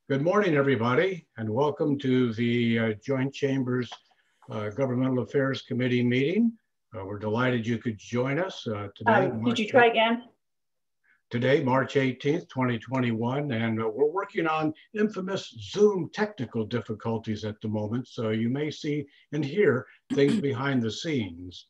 Good morning, everybody, and welcome to the Joint Chambers Governmental Affairs Committee meeting. We're delighted you could join us today. Did you try again? Today, March 18th, 2021, and we're working on infamous Zoom technical difficulties at the moment, so you may see and hear things behind the scenes.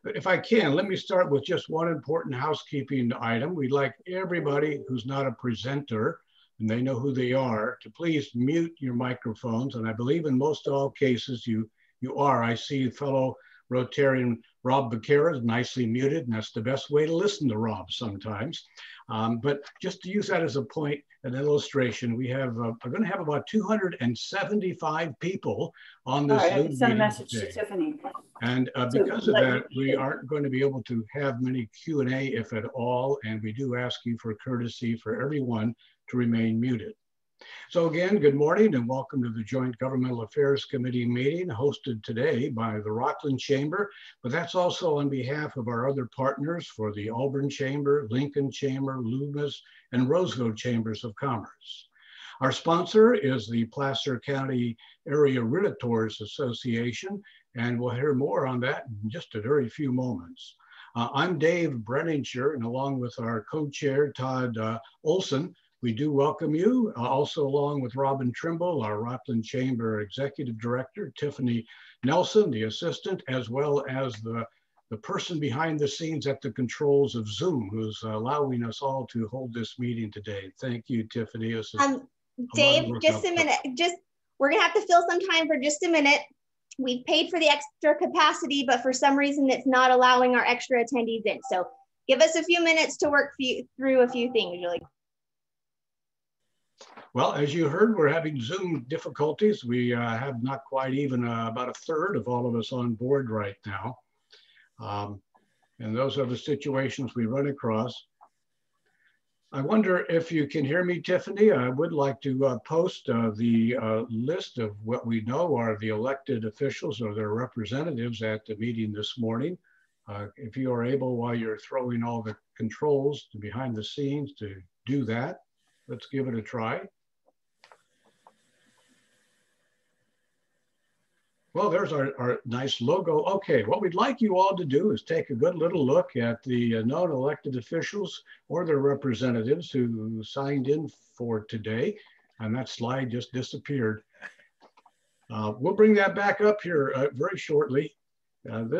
If I can, let me start with just one important housekeeping item. We'd like everybody who's not a presenter, and they know who they are, to please mute your microphones. And I believe in most all cases you are. I see fellow Rotarian Rob Becerra is nicely muted, and that's the best way to listen to Rob sometimes. But just to use that as a point, an illustration, we have are going to have about 275 people on this Zoom meeting send a message today. to Tiffany. And because of that, we aren't going to be able to have many Q&A, if at all, and we do ask you for courtesy for everyone to remain muted. So again, good morning and welcome to the Joint Governmental Affairs Committee meeting hosted today by the Rocklin Chamber, but that's also on behalf of our other partners for the Auburn Chamber, Lincoln Chamber, Loomis, and Roseville Chambers of Commerce. Our sponsor is the Placer County Area Realtors Association, and we'll hear more on that in just a very few moments. I'm Dave Brenninger, and along with our co-chair, Todd Olson, we do welcome you, also along with Robin Trimble, our Rocklin Chamber Executive Director, Tiffany Nelson, the assistant, as well as the person behind the scenes at the controls of Zoom, who's allowing us all to hold this meeting today. Thank you, Tiffany. Dave, just a minute. We're gonna have to fill some time for just a minute. We've paid for the extra capacity, but for some reason it's not allowing our extra attendees in. So give us a few minutes to work through a few things really. Well, as you heard, we're having Zoom difficulties. We have not quite even about a third of all of us on board right now. And those are the situations we run across. I wonder if you can hear me, Tiffany. I would like to post the list of what we know are the elected officials or their representatives at the meeting this morning. If you are able, while you're throwing all the controls behind the scenes, to do that. Let's give it a try. Well, there's our nice logo. Okay, what we'd like you all to do is take a good little look at the known elected officials or their representatives who signed in for today. And that slide just disappeared. We'll bring that back up here very shortly.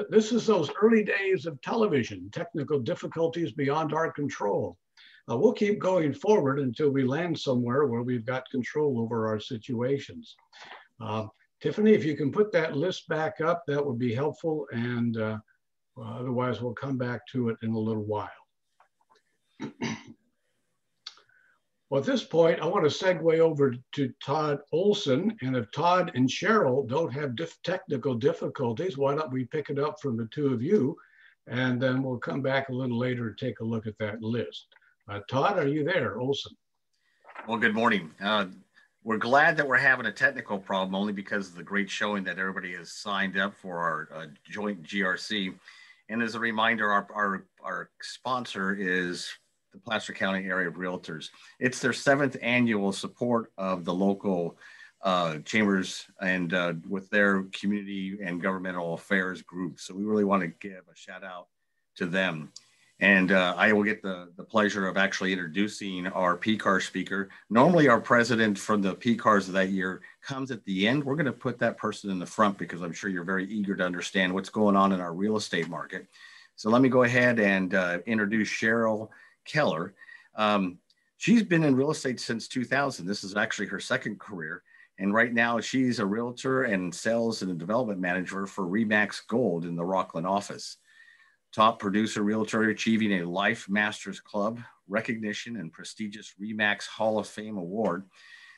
This is those early days of television, technical difficulties beyond our control. We'll keep going forward until we land somewhere where we've got control over our situations. Tiffany, if you can put that list back up, that would be helpful. And otherwise, we'll come back to it in a little while. Well, at this point, I want to segue over to Todd Olson. And if Todd and Cheryl don't have technical difficulties, why don't we pick it up from the two of you? And then we'll come back a little later and take a look at that list. Todd, are you there, Olson? Well, good morning. We're glad that we're having a technical problem only because of the great showing that everybody has signed up for our joint GRC. And as a reminder, our sponsor is the Placer County Area of Realtors. It's their 7th annual support of the local chambers and with their community and governmental affairs group. So we really want to give a shout out to them. And I will get the pleasure of actually introducing our PCAR speaker. Normally our president from the PCARs of that year comes at the end. We're gonna put that person in the front because I'm sure you're very eager to understand what's going on in our real estate market. So let me go ahead and introduce Cheryl Keller. She's been in real estate since 2000. This is actually her 2nd career. And right now she's a realtor and sales and a development manager for Remax Gold in the Rocklin office. Top producer realtor, achieving a Life Masters Club recognition and prestigious Remax Hall of Fame award.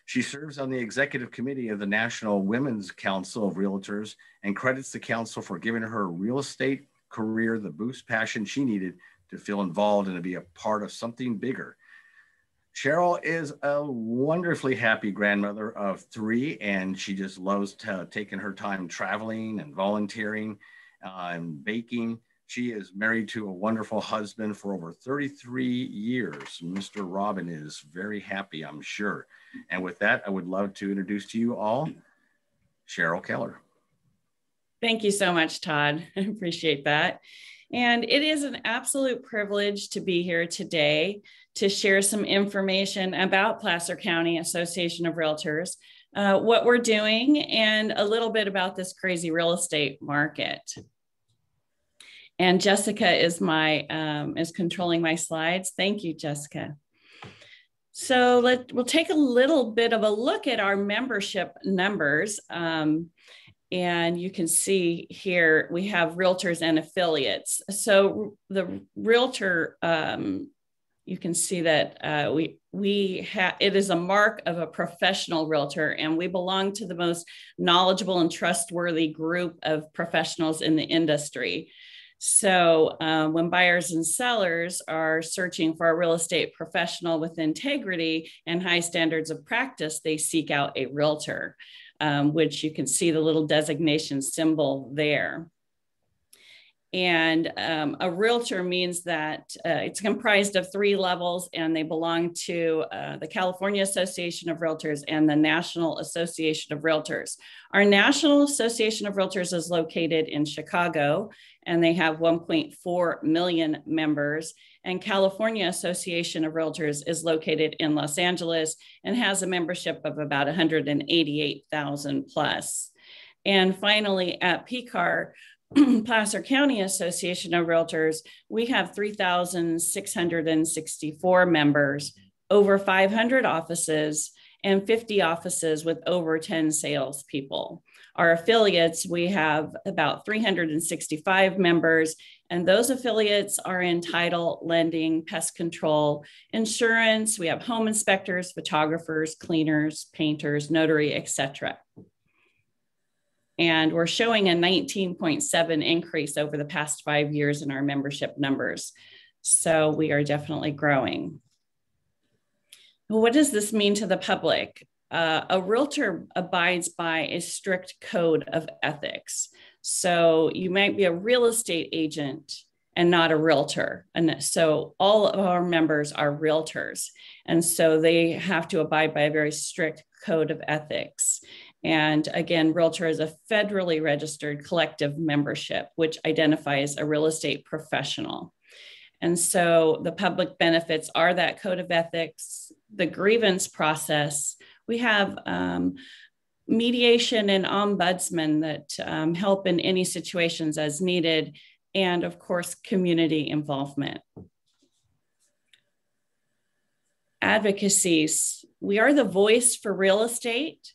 She serves on the executive committee of the National Women's Council of Realtors and credits the council for giving her real estate career the boost passion she needed to feel involved and to be a part of something bigger. Cheryl is a wonderfully happy grandmother of 3, and she just loves taking her time traveling and volunteering and baking. She is married to a wonderful husband for over 33 years. Mr. Robin is very happy, I'm sure. And with that, I would love to introduce to you all Cheryl Keller. Thank you so much, Todd. I appreciate that. And it is an absolute privilege to be here today to share some information about Placer County Association of Realtors, what we're doing, and a little bit about this crazy real estate market. And Jessica is controlling my slides. Thank you, Jessica. So we'll take a little bit of a look at our membership numbers. And you can see here, we have realtors and affiliates. So the realtor, you can see that it is a mark of a professional realtor, and we belong to the most knowledgeable and trustworthy group of professionals in the industry. So when buyers and sellers are searching for a real estate professional with integrity and high standards of practice, they seek out a realtor, which you can see the little designation symbol there. And a realtor means that it's comprised of 3 levels, and they belong to the California Association of Realtors and the National Association of Realtors. Our National Association of Realtors is located in Chicago, and they have 1.4 million members. And California Association of Realtors is located in Los Angeles and has a membership of about 188,000 plus. And finally, at PCAR, Placer County Association of Realtors, we have 3,664 members, over 500 offices, and 50 offices with over 10 salespeople. Our affiliates, we have about 365 members, and those affiliates are in title, lending, pest control, insurance. We have home inspectors, photographers, cleaners, painters, notary, etc. And we're showing a 19.7 increase over the past 5 years in our membership numbers. So we are definitely growing. Well, what does this mean to the public? A realtor abides by a strict code of ethics. So you might be a real estate agent and not a realtor. And so all of our members are realtors. And so they have to abide by a very strict code of ethics. And again, realtor is a federally registered collective membership, which identifies a real estate professional. And so the public benefits are that code of ethics, the grievance process. We have mediation and ombudsman that help in any situations as needed, and of course, community involvement. Advocacies. We are the voice for real estate.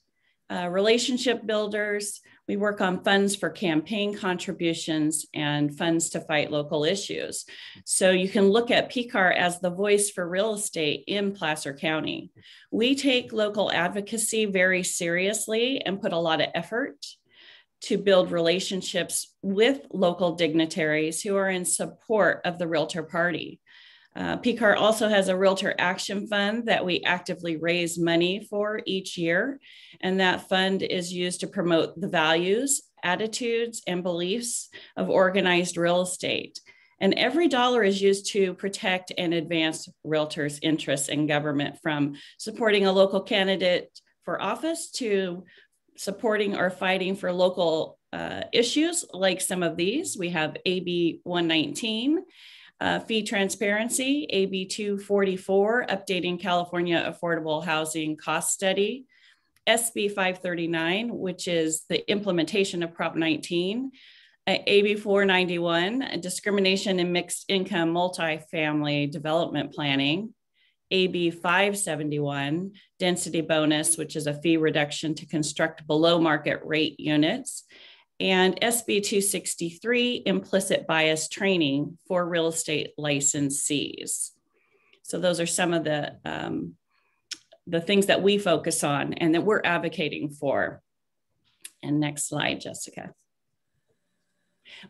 Relationship builders. We work on funds for campaign contributions and funds to fight local issues. So you can look at PCAR as the voice for real estate in Placer County. We take local advocacy very seriously and put a lot of effort to build relationships with local dignitaries who are in support of the Realtor Party. PCAR also has a Realtor Action Fund that we actively raise money for each year. And that fund is used to promote the values, attitudes, and beliefs of organized real estate. And every dollar is used to protect and advance realtors' interests in government, from supporting a local candidate for office to supporting or fighting for local issues like some of these. We have AB 119. Fee transparency, AB 244, updating California affordable housing cost study, SB 539, which is the implementation of Prop 19, AB 491, discrimination in mixed income multifamily development planning, AB 571, density bonus, which is a fee reduction to construct below market rate units, and SB 263, implicit bias training for real estate licensees. So those are some of the things that we focus on and that we're advocating for. And next slide, Jessica.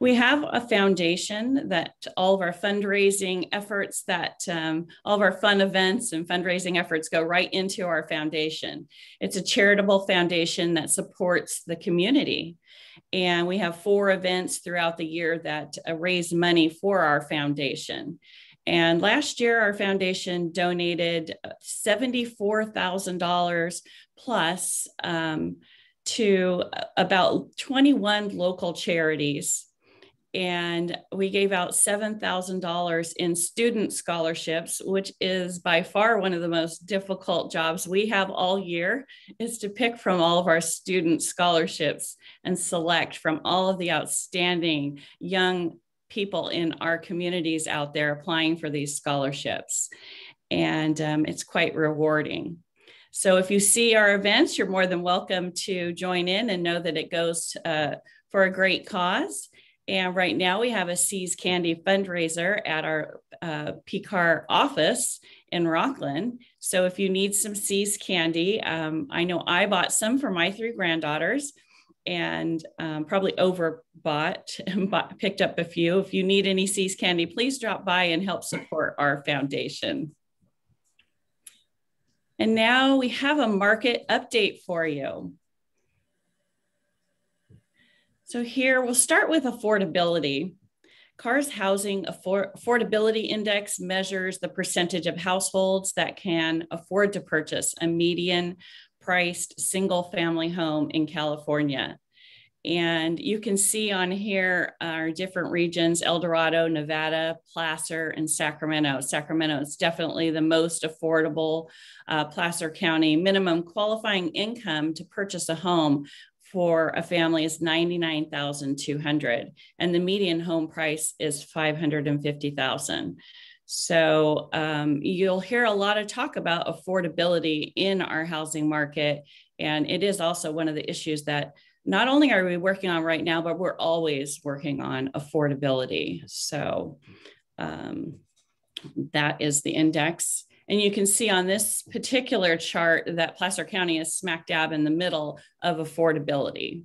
We have a foundation that all of our fundraising efforts, all of our fun events and fundraising efforts go right into our foundation. It's a charitable foundation that supports the community. And we have 4 events throughout the year that raise money for our foundation. And last year, our foundation donated $74,000 plus to about 21 local charities. And we gave out $7,000 in student scholarships, which is by far one of the most difficult jobs we have all year, is to pick from all of our student scholarships and select from all of the outstanding young people in our communities out there applying for these scholarships. And it's quite rewarding. So if you see our events, you're more than welcome to join in and know that it goes for a great cause. And right now we have a See's Candy fundraiser at our PCAR office in Rocklin. So if you need some See's Candy, I know I bought some for my 3 granddaughters and probably overbought and picked up a few. If you need any See's Candy, please drop by and help support our foundation. And now we have a market update for you. So here we'll start with affordability. CAR's Housing Affordability Index measures the percentage of households that can afford to purchase a median priced single family home in California. And you can see on here our different regions: El Dorado, Nevada, Placer, and Sacramento. Sacramento is definitely the most affordable. Placer County minimum qualifying income to purchase a home for a family is $99,200, and the median home price is $550,000. So you'll hear a lot of talk about affordability in our housing market, and it is also one of the issues that not only are we working on right now, but we're always working on affordability. So that is the index. And you can see on this particular chart that Placer County is smack dab in the middle of affordability,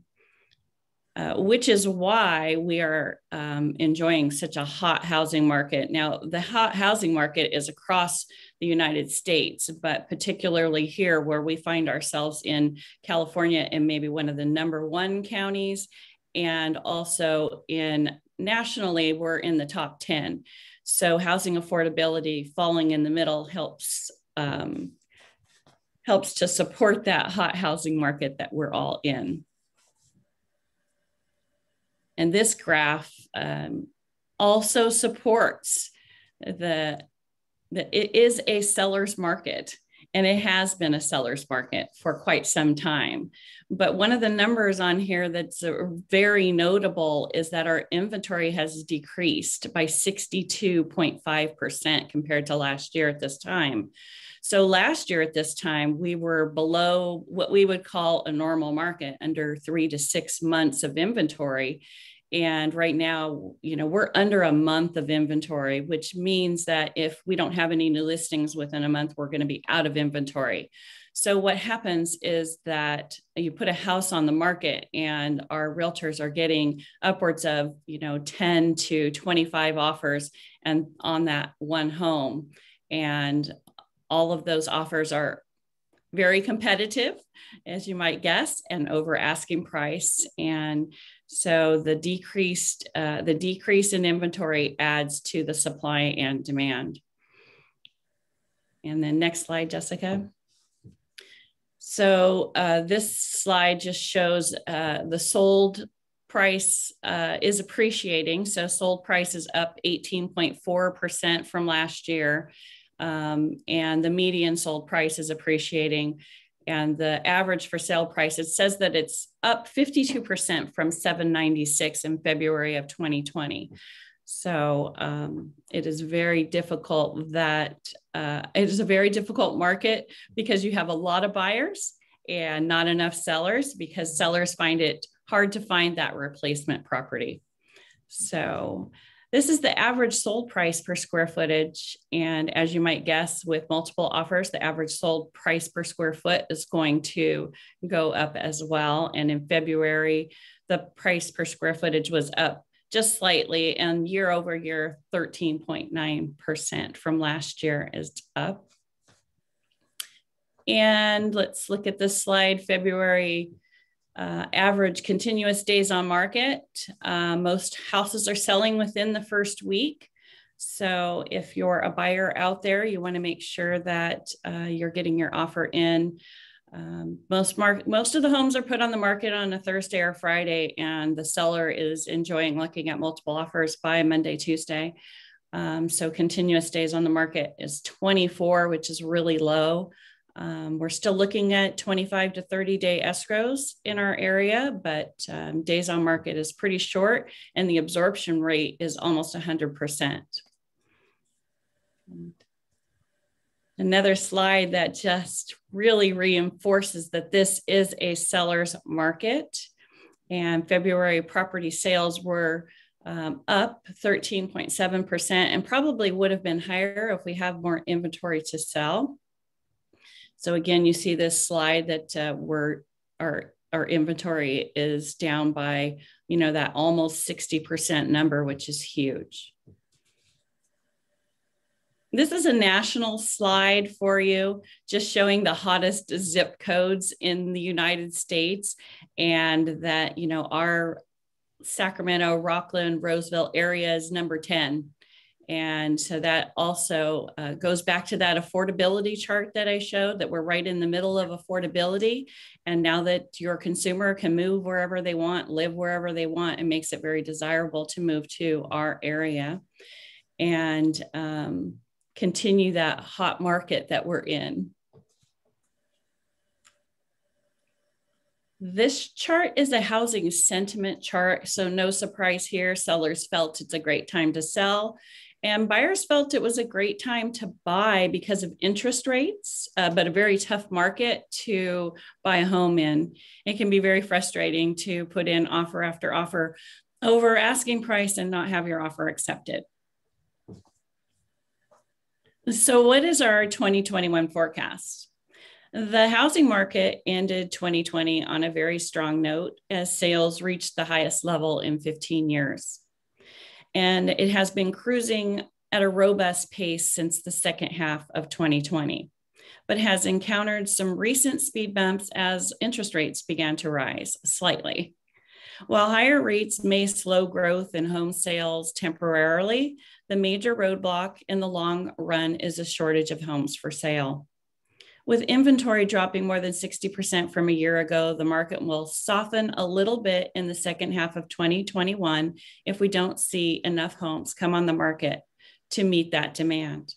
which is why we are enjoying such a hot housing market. Now, the hot housing market is across the United States, but particularly here where we find ourselves in California and maybe one of the #1 counties, and also nationally, we're in the top 10. So housing affordability falling in the middle helps to support that hot housing market that we're all in. And this graph also supports that it is a seller's market, and it has been a seller's market for quite some time. But one of the numbers on here that's very notable is that our inventory has decreased by 62.5% compared to last year at this time. So last year at this time, we were below what we would call a normal market, under 3 to 6 months of inventory. And right now, we're under a month of inventory, which means that if we don't have any new listings within a month, we're going to be out of inventory. So what happens is that you put a house on the market and our realtors are getting upwards of 10 to 25 offers and on that one home. And all of those offers are very competitive, as you might guess, and over asking price. And so the decrease in inventory adds to the supply and demand. And then next slide, Jessica. So this slide just shows the sold price is appreciating. So sold price is up 18.4% from last year. And the median sold price is appreciating. And the average for sale price, it says that it's up 52% from $796 in February of 2020. So it is very difficult it is a very difficult market because you have a lot of buyers and not enough sellers, because sellers find it hard to find that replacement property. So this is the average sold price per square footage. And as you might guess, with multiple offers, the average sold price per square foot is going to go up as well. And in February, the price per square footage was up just slightly, and year over year, 13.9% from last year is up. And let's look at this slide, February average continuous days on market. Most houses are selling within the first week. So if you're a buyer out there, you want to make sure that you're getting your offer in. Most of the homes are put on the market on a Thursday or Friday, and the seller is enjoying looking at multiple offers by Monday, Tuesday. So continuous days on the market is 24, which is really low. We're still looking at 25 to 30 day escrows in our area, but days on market is pretty short, and the absorption rate is almost 100%. Another slide that just really reinforces that this is a seller's market. And February property sales were up 13.7%, and probably would have been higher if we have more inventory to sell. So again, you see this slide that our inventory is down by, that almost 60% number, which is huge. This is a national slide for you, just showing the hottest zip codes in the United States, and that, our Sacramento, Rocklin, Roseville area is number 10. And so that also goes back to that affordability chart that I showed, that we're right in the middle of affordability. And now that your consumer can move wherever they want, live wherever they want, it makes it very desirable to move to our area and continue that hot market that we're in. This chart is a housing sentiment chart, so no surprise here. Sellers felt it's a great time to sell, and buyers felt it was a great time to buy because of interest rates, but a very tough market to buy a home in. It can be very frustrating to put in offer after offer over asking price and not have your offer accepted. So what is our 2021 forecast? The housing market ended 2020 on a very strong note as sales reached the highest level in 15 years. And it has been cruising at a robust pace since the second half of 2020, but has encountered some recent speed bumps as interest rates began to rise slightly. While higher rates may slow growth in home sales temporarily, the major roadblock in the long run is a shortage of homes for sale. With inventory dropping more than 60% from a year ago, the market will soften a little bit in the second half of 2021 if we don't see enough homes come on the market to meet that demand.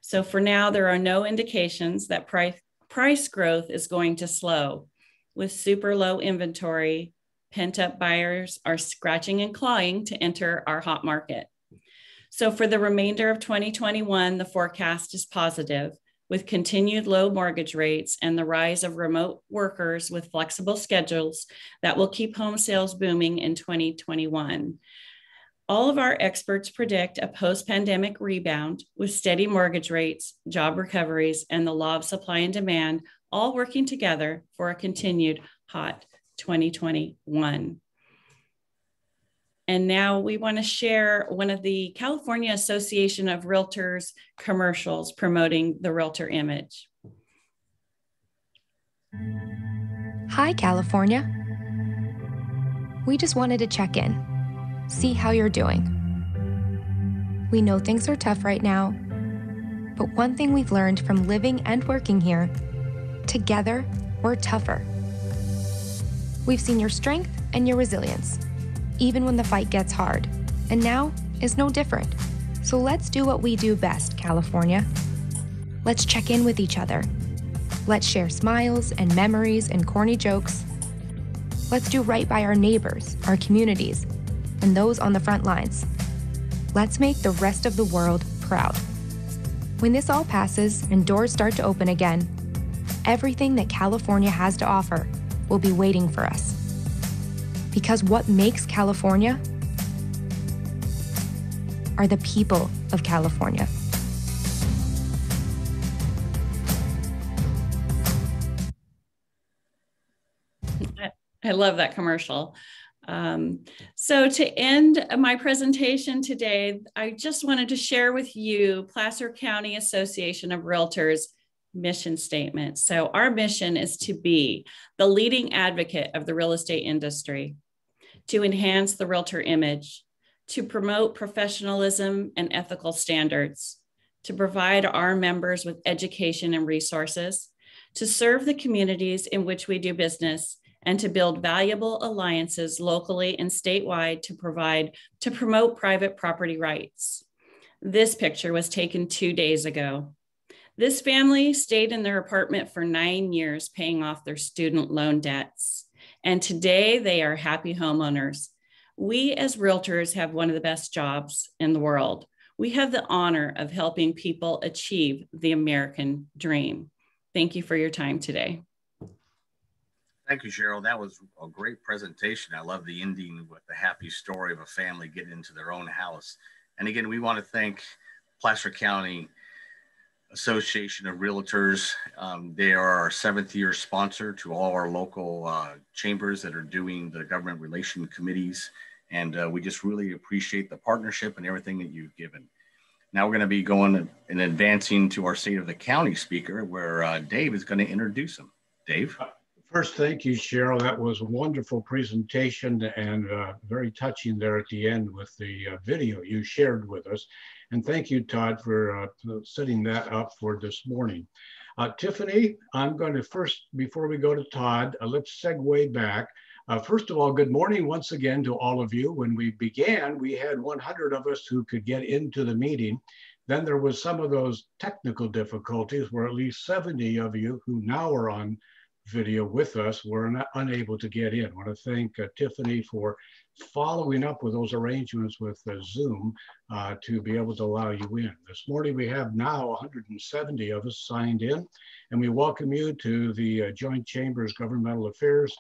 So for now, there are no indications that price growth is going to slow. With super low inventory, pent-up buyers are scratching and clawing to enter our hot market. So for the remainder of 2021, the forecast is positive, with continued low mortgage rates and the rise of remote workers with flexible schedules that will keep home sales booming in 2021. All of our experts predict a post-pandemic rebound with steady mortgage rates, job recoveries, and the law of supply and demand all working together for a continued hot 2021. And now we want to share one of the California Association of Realtors commercials promoting the realtor image. Hi, California. We just wanted to check in, see how you're doing. We know things are tough right now, but one thing we've learned from living and working here, together, we're tougher. We've seen your strength and your resilience, even when the fight gets hard, and now is no different. So let's do what we do best, California. Let's check in with each other. Let's share smiles and memories and corny jokes. Let's do right by our neighbors, our communities, and those on the front lines. Let's make the rest of the world proud. When this all passes and doors start to open again, everything that California has to offer will be waiting for us. Because what makes California are the people of California. I love that commercial. So to end my presentation today, I just wanted to share with you Placer County Association of Realtors mission statement. So our mission is to be the leading advocate of the real estate industry, to enhance the realtor image, to promote professionalism and ethical standards, to provide our members with education and resources, to serve the communities in which we do business, and to build valuable alliances locally and statewide to promote private property rights. This picture was taken 2 days ago. This family stayed in their apartment for 9 years, paying off their student loan debts. And today they are happy homeowners. We as realtors have one of the best jobs in the world. We have the honor of helping people achieve the American dream. Thank you for your time today. Thank you, Cheryl. That was a great presentation. I love the ending with the happy story of a family getting into their own house. And again, we want to thank Placer County Association of Realtors. They are our 7th year sponsor to all our local chambers that are doing the government relation committees. And we just really appreciate the partnership and everything that you've given. Now we're going to be going and advancing to our State of the County speaker, where Dave is going to introduce him. Dave? First, thank you, Cheryl. That was a wonderful presentation and very touching there at the end with the video you shared with us. And thank you, Todd, for setting that up for this morning. Tiffany, I'm going to first, before we go to Todd, let's segue back. First of all, good morning once again to all of you. When we began, we had 100 of us who could get into the meeting. Then there was some of those technical difficulties where at least 70 of you who now are on video with us were unable to get in. I want to thank Tiffany for following up with those arrangements with Zoom to be able to allow you in. This morning we have now 170 of us signed in, and we welcome you to the Joint Chambers Governmental Affairs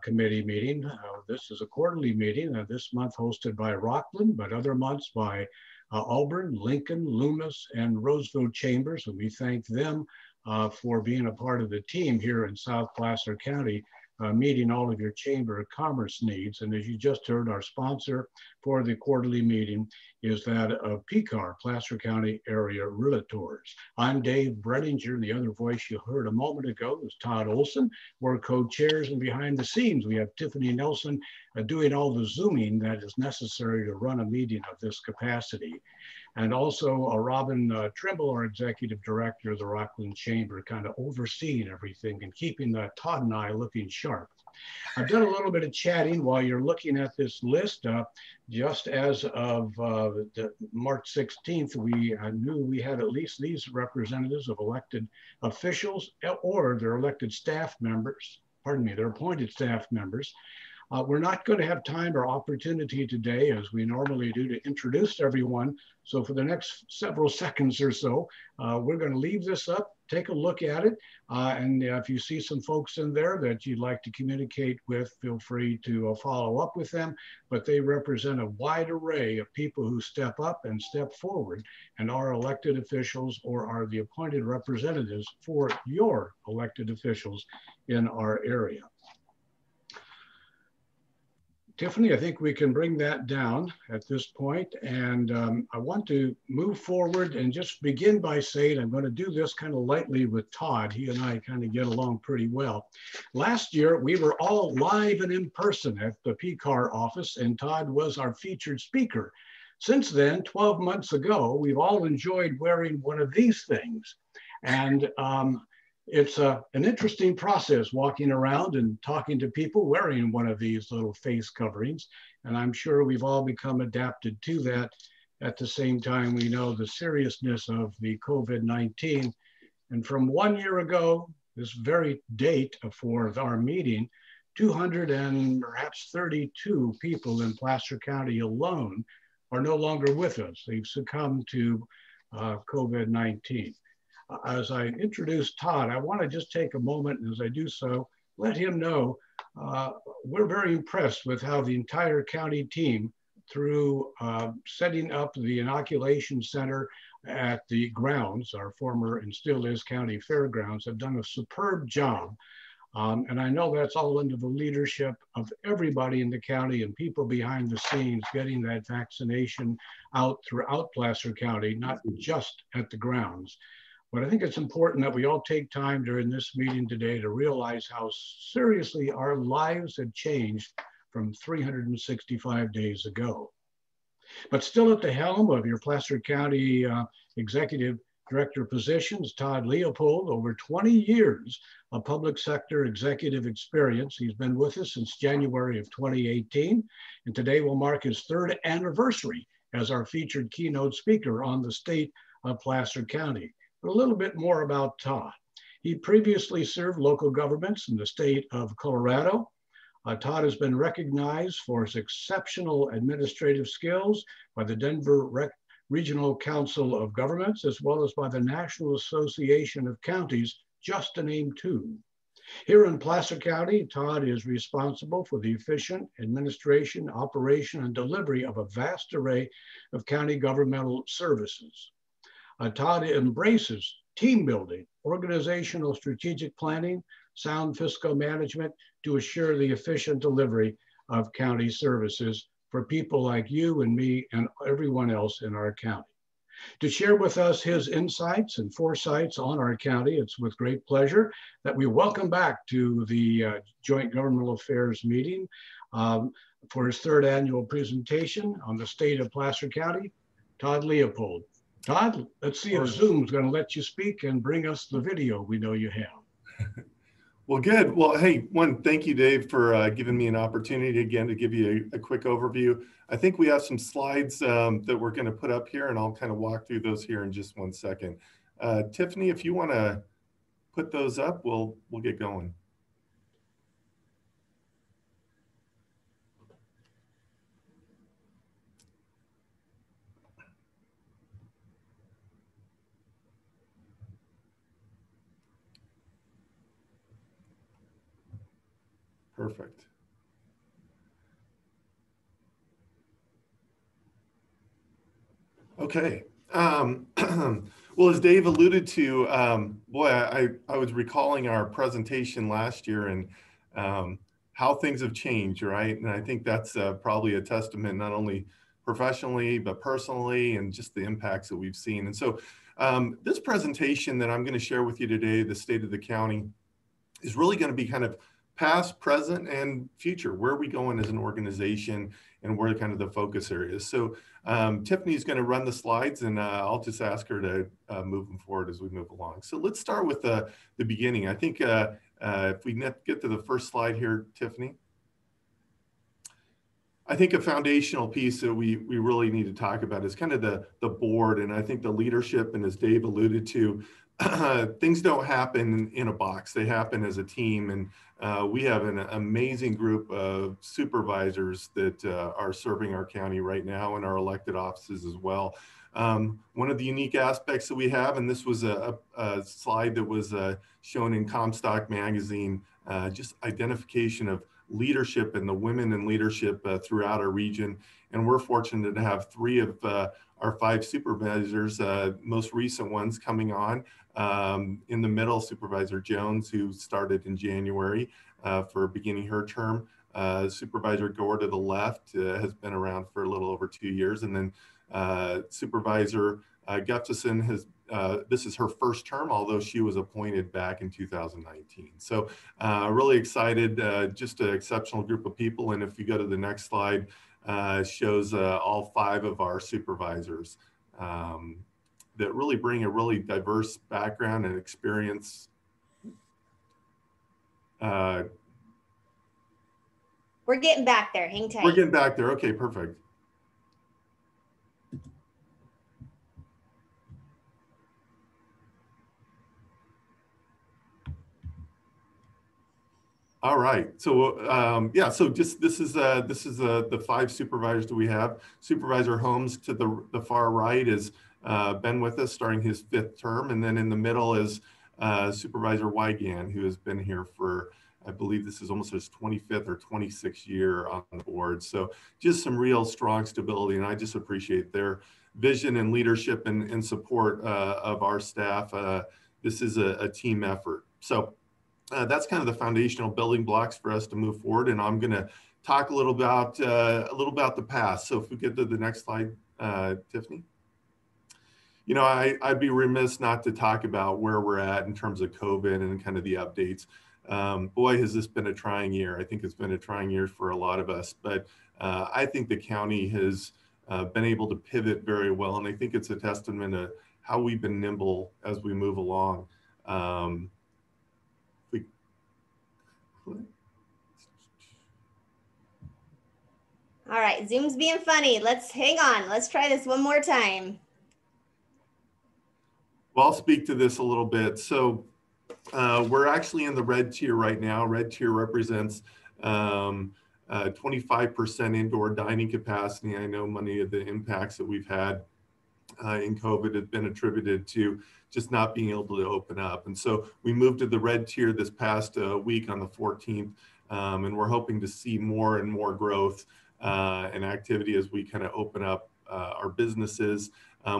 Committee meeting. This is a quarterly meeting, this month hosted by Rocklin, but other months by Auburn, Lincoln, Loomis, and Roseville Chambers, and we thank them for being a part of the team here in South Placer County, meeting all of your Chamber of Commerce needs. And as you just heard, our sponsor for the quarterly meeting is that of PCAR, Placer County Area Realtors. I'm Dave Brenninger, and the other voice you heard a moment ago was Todd Olson. We're co-chairs, and behind the scenes, we have Tiffany Nelson doing all the Zooming that is necessary to run a meeting of this capacity. And also Robin Trimble, our executive director of the Rocklin Chamber, kind of overseeing everything and keeping Todd and I looking sharp. I've done a little bit of chatting while you're looking at this list. Just as of March 16th, we knew we had at least these representatives of elected officials or their elected staff members, their appointed staff members. We're not going to have time or opportunity today, as we normally do, to introduce everyone. So for the next several seconds or so, we're going to leave this up, take a look at it. And if you see some folks in there that you'd like to communicate with, feel free to follow up with them. But they represent a wide array of people who step up and step forward and are elected officials or are the appointed representatives for your elected officials in our area. Tiffany, I think we can bring that down at this point. And I want to move forward and just begin by saying, I'm going to do this kind of lightly with Todd. He and I kind of get along pretty well. Last year, we were all live and in person at the PCAR office, and Todd was our featured speaker. Since then, 12 months ago, we've all enjoyed wearing one of these things. And it's an interesting process walking around and talking to people wearing one of these little face coverings. And I'm sure we've all become adapted to that. At the same time, we know the seriousness of the COVID-19. And from 1 year ago, this very date for our meeting, 200 and perhaps 32 people in Placer County alone are no longer with us. They've succumbed to COVID-19. As I introduce Todd, I want to just take a moment, and as I do so, let him know we're very impressed with how the entire county team, through setting up the inoculation center at the grounds, our former and still is county fairgrounds, have done a superb job And I know that's all under the leadership of everybody in the county and people behind the scenes getting that vaccination out throughout Placer County, not just at the grounds. But I think it's important that we all take time during this meeting today to realize how seriously our lives had changed from 365 days ago. But still at the helm of your Placer County Executive Director positions, Todd Leopold, over 20 years of public sector executive experience. He's been with us since January of 2018, and today will mark his 3rd anniversary as our featured keynote speaker on the state of Placer County. But a little bit more about Todd. He previously served local governments in the state of Colorado. Todd has been recognized for his exceptional administrative skills by the Denver Regional Council of Governments, as well as by the National Association of Counties, just to name 2. Here in Placer County, Todd is responsible for the efficient administration, operation, and delivery of a vast array of county governmental services. Todd embraces team building, organizational strategic planning, sound fiscal management to assure the efficient delivery of county services for people like you and me and everyone else in our county. To share with us his insights and foresights on our county, it's with great pleasure that we welcome back to the Joint Governmental Affairs meeting for his 3rd annual presentation on the state of Placer County, Todd Leopold. Todd, let's see if Zoom's going to let you speak and bring us the video we know you have. Well, good. Well, hey, thank you, Dave, for giving me an opportunity again to give you a quick overview. I think we have some slides that we're going to put up here, and I'll kind of walk through those here in just one second. Tiffany, if you want to put those up, we'll get going. Perfect. Okay. Well, as Dave alluded to, boy, I was recalling our presentation last year and how things have changed, right? And I think that's probably a testament not only professionally, but personally, and just the impacts that we've seen. And so this presentation that I'm going to share with you today, the state of the county, is really going to be kind of past, present, and future. Where are we going as an organization, and where are kind of the focus areas? So Tiffany's going to run the slides, and I'll just ask her to move them forward as we move along. So let's start with the beginning. I think if we get to the first slide here, Tiffany. I think a foundational piece that we really need to talk about is kind of the board, and I think the leadership, and as Dave alluded to, things don't happen in a box. They happen as a team, and we have an amazing group of supervisors that are serving our county right now in our elected offices as well. One of the unique aspects that we have, and this was a slide that was shown in Comstock magazine, just identification of leadership and the women in leadership throughout our region. And we're fortunate to have 3 of our 5 supervisors, most recent ones coming on. In the middle, Supervisor Jones, who started in January for beginning her term. Supervisor Gore to the left has been around for a little over 2 years. And then Supervisor Gustafson has, this is her first term, although she was appointed back in 2019. So really excited, just an exceptional group of people. And if you go to the next slide, shows all 5 of our supervisors that really bring a really diverse background and experience. We're getting back there, hang tight. We're getting back there, okay, perfect. All right, so yeah, so just this is the 5 supervisors that we have. Supervisor Holmes to the far right has been with us starting his 5th term, and then in the middle is Supervisor Wygan, who has been here for, I believe this is almost his 25th or 26th year on the board. So just some real strong stability, and I just appreciate their vision and leadership and support of our staff. This is a team effort. So that's kind of the foundational building blocks for us to move forward. And I'm going to talk a little about the past. So if we get to the next slide, Tiffany. You know, I'd be remiss not to talk about where we're at in terms of COVID and kind of the updates. Boy, has this been a trying year. I think it's been a trying year for a lot of us, but I think the county has been able to pivot very well. And I think it's a testament to how we've been nimble as we move along. All right, Zoom's being funny. Let's hang on. Let's try this one more time. Well, I'll speak to this a little bit. So we're actually in the red tier right now. Red tier represents 25% indoor dining capacity. I know many of the impacts that we've had in COVID have been attributed to just not being able to open up. And so we moved to the red tier this past week on the 14th, and we're hoping to see more and more growth and activity as we kind of open up our businesses.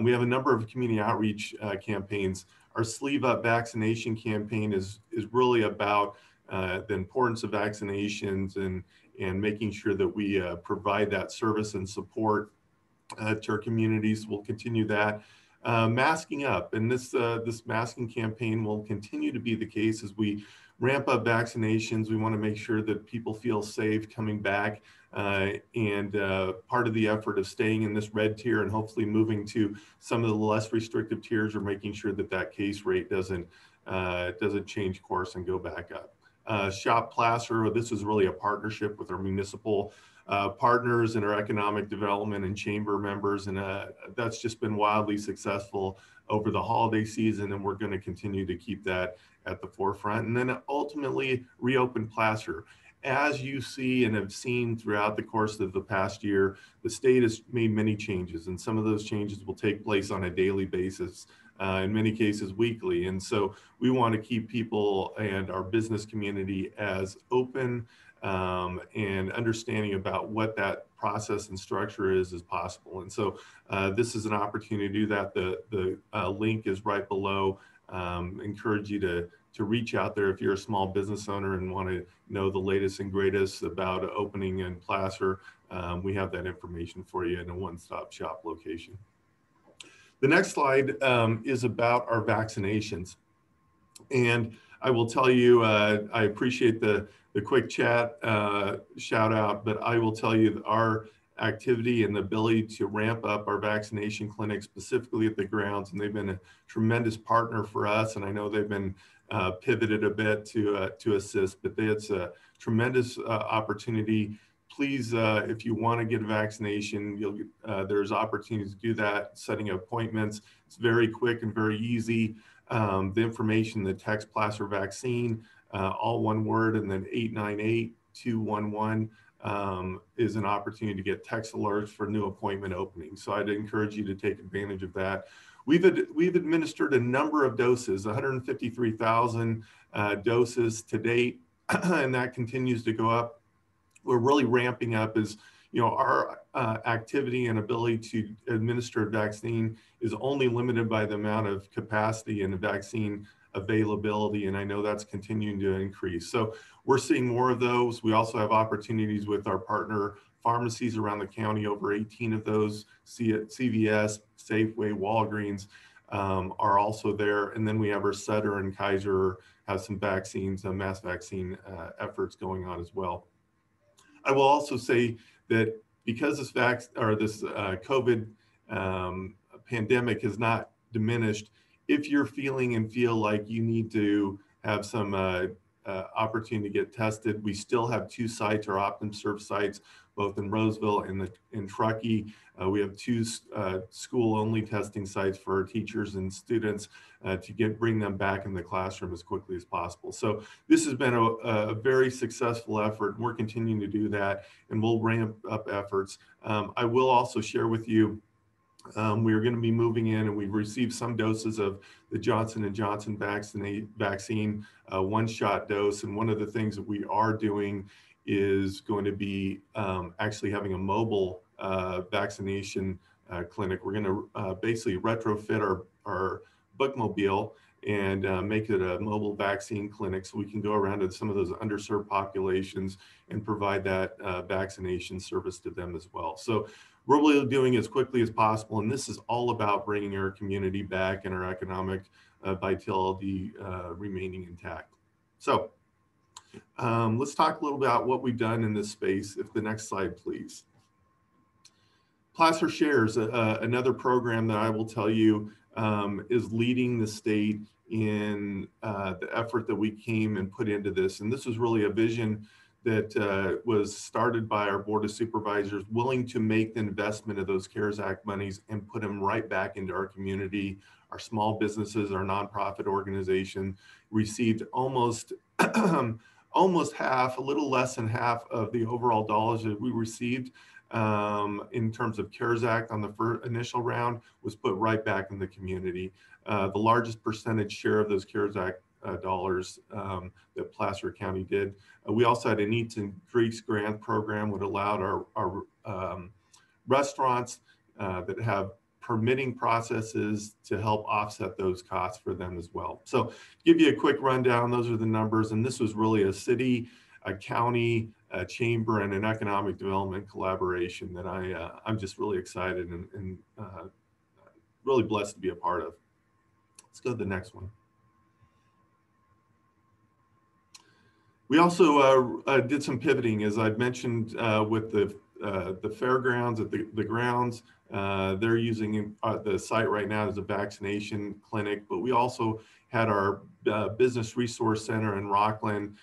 We have a number of community outreach campaigns. Our Sleeve Up vaccination campaign is really about the importance of vaccinations and making sure that we provide that service and support to our communities. We'll continue that. Masking up, and this masking campaign will continue to be the case as we ramp up vaccinations. We want to make sure that people feel safe coming back, and part of the effort of staying in this red tier and hopefully moving to some of the less restrictive tiers, or making sure that that case rate doesn't change course and go back up. Shop Placer, this is really a partnership with our municipal partners and our economic development and chamber members, and that's just been wildly successful over the holiday season, and we're going to continue to keep that at the forefront. And then ultimately reopen Placer. As you see and have seen throughout the course of the past year, the state has made many changes, and some of those changes will take place on a daily basis, in many cases weekly. And so we want to keep people and our business community as open and understanding about what that process and structure is as possible. And so this is an opportunity to do that. The link is right below. Encourage you to reach out there if you're a small business owner and want to know the latest and greatest about opening in Placer. We have that information for you in a one-stop shop location. The next slide is about our vaccinations. And I will tell you, I appreciate the quick chat shout out, but I will tell you that our activity and the ability to ramp up our vaccination clinics, specifically at the grounds, and they've been a tremendous partner for us. And I know they've been pivoted a bit to assist, but it's a tremendous opportunity. Please, if you want to get a vaccination, there's opportunities to do that, setting appointments. It's very quick and very easy. The information, the text Placer vaccine, all one word, and then 898-211 is an opportunity to get text alerts for new appointment openings. So I'd encourage you to take advantage of that. We've administered a number of doses, 153,000 doses to date, and that continues to go up. We're really ramping up as, our activity and ability to administer a vaccine is only limited by the amount of capacity and vaccine availability, and I know that's continuing to increase. So we're seeing more of those. We also have opportunities with our partner pharmacies around the county. Over 18 of those, CVS, Safeway, Walgreens are also there. And then we have our Sutter and Kaiser have some vaccines, mass vaccine efforts going on as well. I will also say that because this COVID pandemic has not diminished, if you're feeling and feel like you need to have some opportunity to get tested, we still have 2 sites, our OptumServe sites, both in Roseville and in Truckee. We have 2 school-only testing sites for our teachers and students to bring them back in the classroom as quickly as possible. So this has been a very successful effort, and we're continuing to do that, and we'll ramp up efforts. I will also share with you, we are going to be moving in, and we've received some doses of the Johnson & Johnson vaccine, one-shot dose. And one of the things that we are doing is going to be actually having a mobile vaccination clinic. We're going to basically retrofit our bookmobile and make it a mobile vaccine clinic so we can go around to some of those underserved populations and provide that vaccination service to them as well. So we're really doing as quickly as possible, and this is all about bringing our community back and our economic vitality remaining intact. So let's talk a little about what we've done in this space. If the next slide, please. Placer Shares, another program that I will tell you is leading the state in the effort that we came and put into this. And this was really a vision that was started by our Board of Supervisors, willing to make the investment of those CARES Act monies and put them right back into our community. Our small businesses, our nonprofit organization received almost half, a little less than half of the overall dollars that we received in terms of CARES Act on the initial round was put right back in the community. The largest percentage share of those CARES Act dollars that Placer County did. We also had an Eats and Drinks grant program that allowed our restaurants that have permitting processes to help offset those costs for them as well. So give you a quick rundown, those are the numbers, and this was really a city, a county, a chamber, and an economic development collaboration that I'm just really excited and really blessed to be a part of. Let's go to the next one. We also did some pivoting, as I've mentioned, with the fairgrounds at the grounds. They're using the site right now as a vaccination clinic, but we also had our business resource center in Rocklin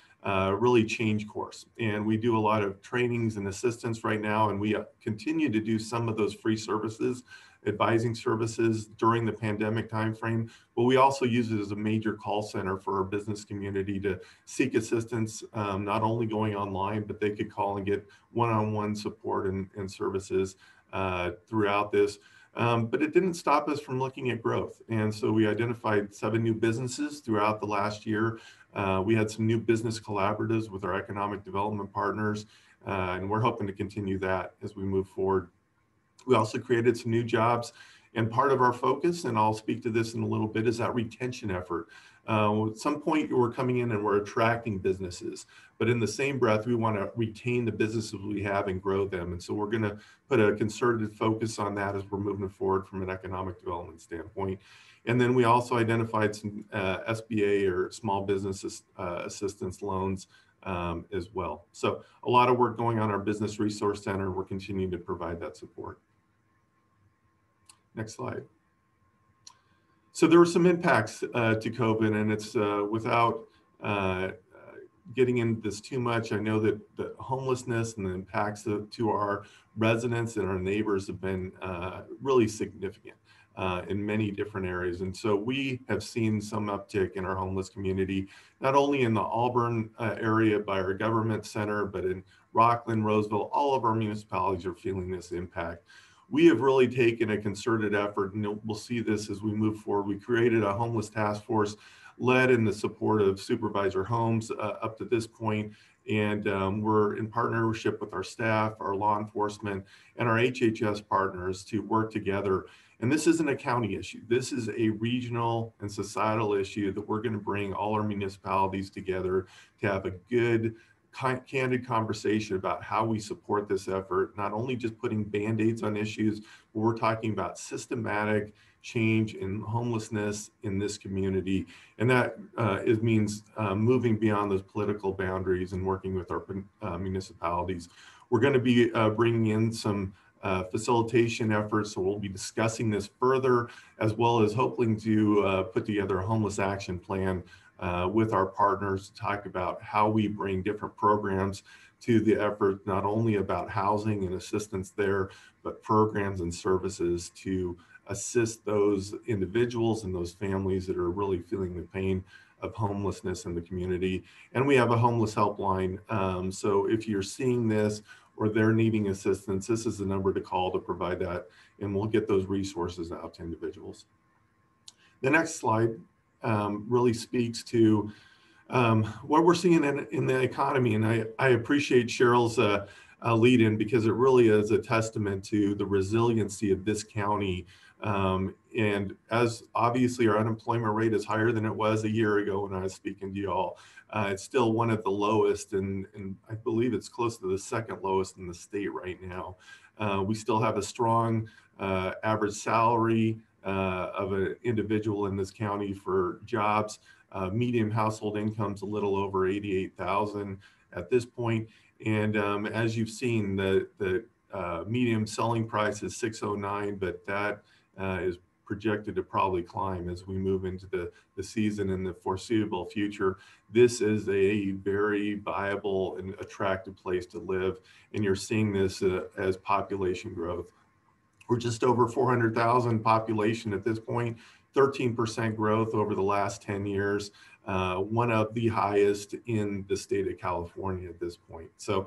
really change course. And we do a lot of trainings and assistance right now, and we continue to do some of those free services, advising services during the pandemic timeframe, but we also use it as a major call center for our business community to seek assistance, not only going online, but they could call and get one-on-one support and services throughout this. But it didn't stop us from looking at growth. And so we identified 7 new businesses throughout the last year. We had some new business collaboratives with our economic development partners, and we're hoping to continue that as we move forward. We also created some new jobs, and part of our focus, and I'll speak to this in a little bit, is that retention effort. At some point, we're coming in and we're attracting businesses, but in the same breath, we want to retain the businesses we have and grow them. And so we're going to put a concerted focus on that as we're moving forward from an economic development standpoint. And then we also identified some SBA or small business assistance loans as well. So a lot of work going on our Business Resource Center. We're continuing to provide that support. Next slide. So there were some impacts to COVID, and it's without getting into this too much. I know that the homelessness and the impacts to our residents and our neighbors have been really significant in many different areas. And so we have seen some uptick in our homeless community, not only in the Auburn area by our government center, but in Rocklin, Roseville, all of our municipalities are feeling this impact. We have really taken a concerted effort, and we'll see this as we move forward. We created a homeless task force led in the support of Supervisor Holmes up to this point. And we're in partnership with our staff, our law enforcement, and our HHS partners to work together. And this isn't a county issue. This is a regional and societal issue that we're going to bring all our municipalities together to have a good, candid conversation about how we support this effort, not only just putting Band-Aids on issues, but we're talking about systematic change in homelessness in this community. And that it means moving beyond those political boundaries and working with our municipalities. We're going to be bringing in some facilitation efforts, so we'll be discussing this further, as well as hoping to put together a homeless action plan with our partners to talk about how we bring different programs to the effort, not only about housing and assistance there, but programs and services to assist those individuals and those families that are really feeling the pain of homelessness in the community. And we have a homeless helpline. So if you're seeing this or they're needing assistance, this is the number to call to provide that, and we'll get those resources out to individuals. The next slide really speaks to what we're seeing in the economy. And I appreciate Cheryl's lead in, because it really is a testament to the resiliency of this county And as obviously our unemployment rate is higher than it was a year ago when I was speaking to you all, it's still one of the lowest, and I believe it's close to the second lowest in the state right now. We still have a strong average salary of an individual in this county for jobs. Median household income's a little over 88,000 at this point. And as you've seen, the median selling price is 609, but that is projected to probably climb as we move into the season in the foreseeable future. This is a very viable and attractive place to live, and you're seeing this as population growth. We're just over 400,000 population at this point, 13% growth over the last 10 years, one of the highest in the state of California at this point. So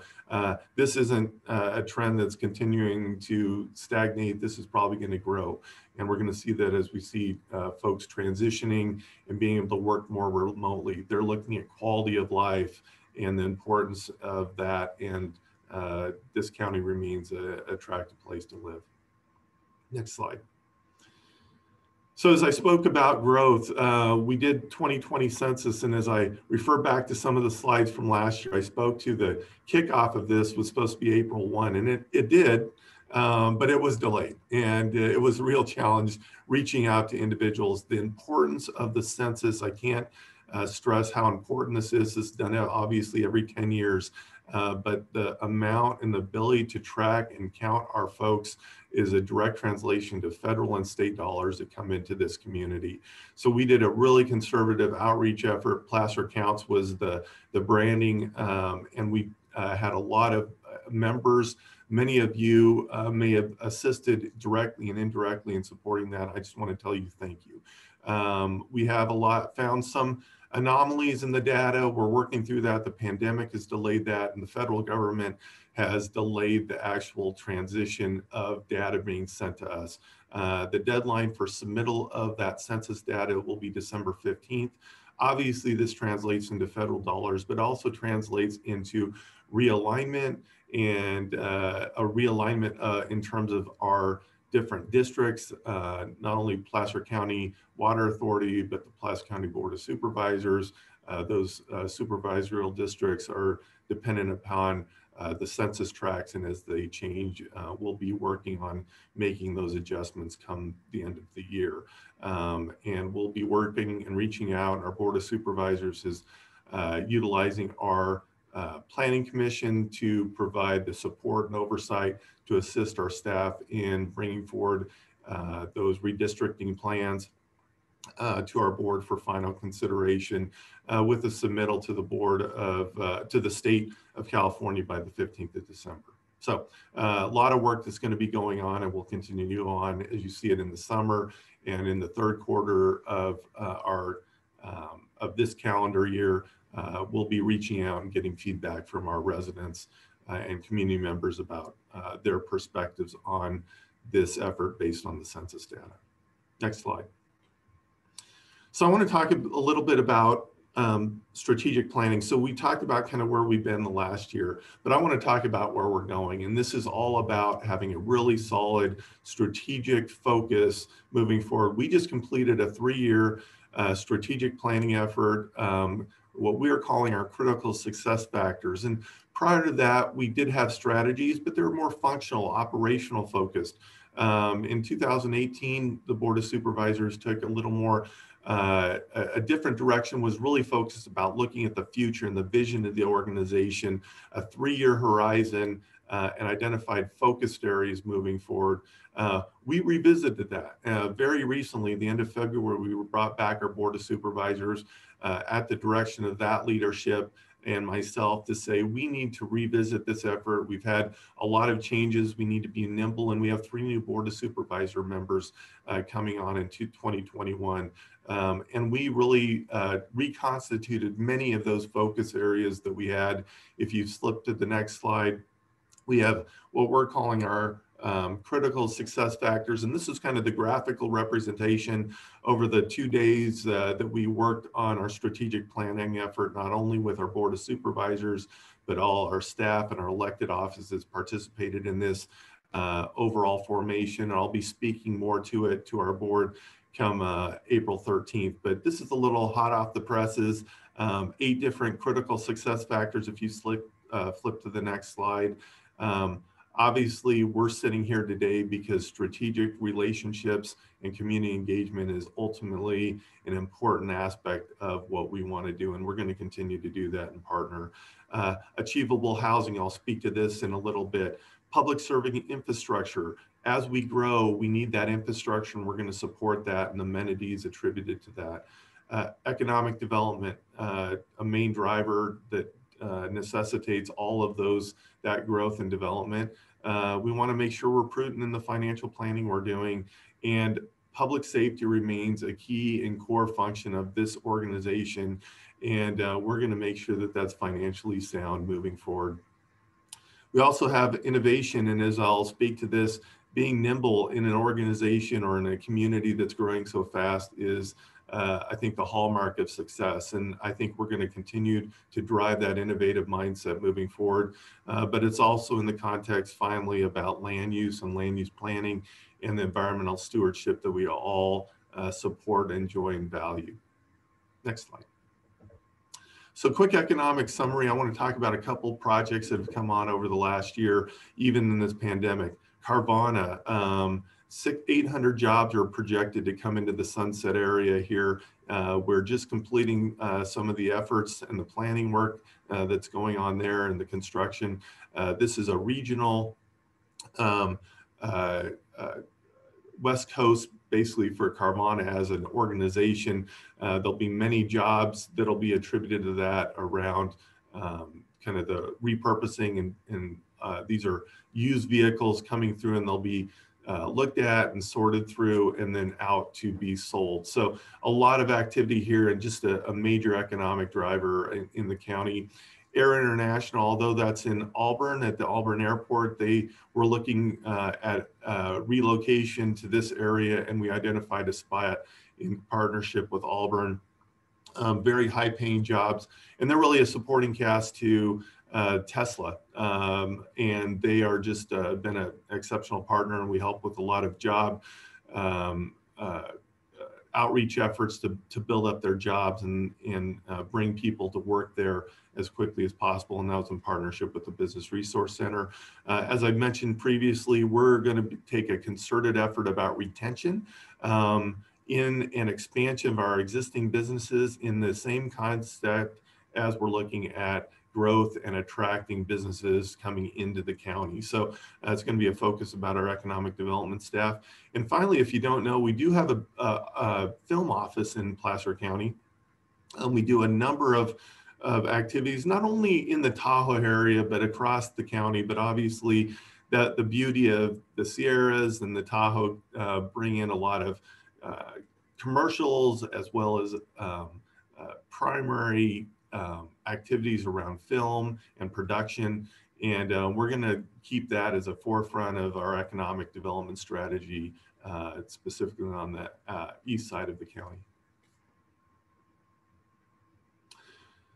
this isn't a trend that's continuing to stagnate. This is probably going to grow. And we're going to see that as we see folks transitioning and being able to work more remotely. They're looking at quality of life and the importance of that. And this county remains an attractive place to live. Next slide. So as I spoke about growth, we did 2020 census, and as I refer back to some of the slides from last year, I spoke to the kickoff of this was supposed to be April 1, and it did, but it was delayed, and it was a real challenge reaching out to individuals. The importance of the census, I can't stress how important this is. It's done obviously every 10 years, but the amount and the ability to track and count our folks is a direct translation to federal and state dollars that come into this community. So we did a really conservative outreach effort. Placer Counts was the branding, and we had a lot of members. Many of you may have assisted directly and indirectly in supporting that. I just want to tell you thank you. We have found some anomalies in the data. We're working through that. The pandemic has delayed that, and the federal government has delayed the actual transition of data being sent to us. The deadline for submittal of that census data will be December 15th. Obviously, this translates into federal dollars, but also translates into realignment and a realignment in terms of our different districts, not only Placer County Water Authority, but the Placer County Board of Supervisors. Those supervisorial districts are dependent upon the census tracts, and as they change, we'll be working on making those adjustments come the end of the year. And we'll be working and reaching out. Our Board of Supervisors is utilizing our Planning Commission to provide the support and oversight to assist our staff in bringing forward those redistricting plans to our board for final consideration with a submittal to the board of, to the state of California by the 15th of December. So a lot of work that's going to be going on and will continue on as you see it in the summer and in the third quarter of this calendar year. We'll be reaching out and getting feedback from our residents and community members about their perspectives on this effort based on the census data. Next slide. So I want to talk a little bit about strategic planning. So we talked about kind of where we've been the last year, but I want to talk about where we're going. And this is all about having a really solid strategic focus moving forward. We just completed a 3-year strategic planning effort, what we're calling our critical success factors. And prior to that, we did have strategies, but they were more functional, operational focused. In 2018, the Board of Supervisors took a little more a different direction, was really focused about looking at the future and the vision of the organization, a 3-year horizon, and identified focused areas moving forward. We revisited that very recently. The end of February, we brought back our Board of Supervisors at the direction of that leadership and myself to say, we need to revisit this effort. We've had a lot of changes. We need to be nimble, and we have 3 new Board of Supervisor members coming on into 2021. And we really reconstituted many of those focus areas that we had. If you flip to the next slide, we have what we're calling our critical success factors. And this is kind of the graphical representation over the 2 days that we worked on our strategic planning effort, not only with our Board of Supervisors, but all our staff and our elected offices participated in this. overall formation. I'll be speaking more to it to our board come April 13th. But this is a little hot off the presses. 8 different critical success factors. If you flip to the next slide. Obviously, we're sitting here today because strategic relationships and community engagement is ultimately an important aspect of what we want to do, and we're going to continue to do that and partner. Achievable housing, I'll speak to this in a little bit. Public serving infrastructure. As we grow, we need that infrastructure, and we're going to support that and amenities attributed to that. Economic development, a main driver that necessitates all of that growth and development. We want to make sure we're prudent in the financial planning we're doing, and public safety remains a key and core function of this organization, and we're going to make sure that that's financially sound moving forward. We also have innovation, and as I'll speak to this, being nimble in an organization or in a community that's growing so fast is I think the hallmark of success. And I think we're going to continue to drive that innovative mindset moving forward. But it's also in the context finally about land use and land use planning and the environmental stewardship that we all support, enjoy, and value. Next slide. So quick economic summary. I want to talk about a couple projects that have come on over the last year, even in this pandemic. Carvana, 800 jobs are projected to come into the Sunset area here. We're just completing some of the efforts and the planning work that's going on there and the construction. This is a regional West Coast, basically, for Carvana as an organization. There'll be many jobs that'll be attributed to that around kind of the repurposing, and these are used vehicles coming through, and they'll be looked at and sorted through and then out to be sold. So a lot of activity here and just a major economic driver in the county. Air International, although that's in Auburn at the Auburn Airport, they were looking at relocation to this area, and we identified a spot in partnership with Auburn. Very high paying jobs, and they're really a supporting cast to Tesla, and they are just been an exceptional partner, and we help with a lot of job outreach efforts to build up their jobs and bring people to work there as quickly as possible, and that was in partnership with the Business Resource Center. As I mentioned previously, we're going to take a concerted effort about retention in an expansion of our existing businesses in the same concept as we're looking at growth and attracting businesses coming into the county. So it's going to be a focus about our economic development staff. And finally, if you don't know, we do have a film office in Placer County. We do a number of activities, not only in the Tahoe area, but across the county. But obviously, the beauty of the Sierras and the Tahoe bring in a lot of commercials as well as primary activities around film and production, and we're going to keep that as a forefront of our economic development strategy, specifically on the east side of the county.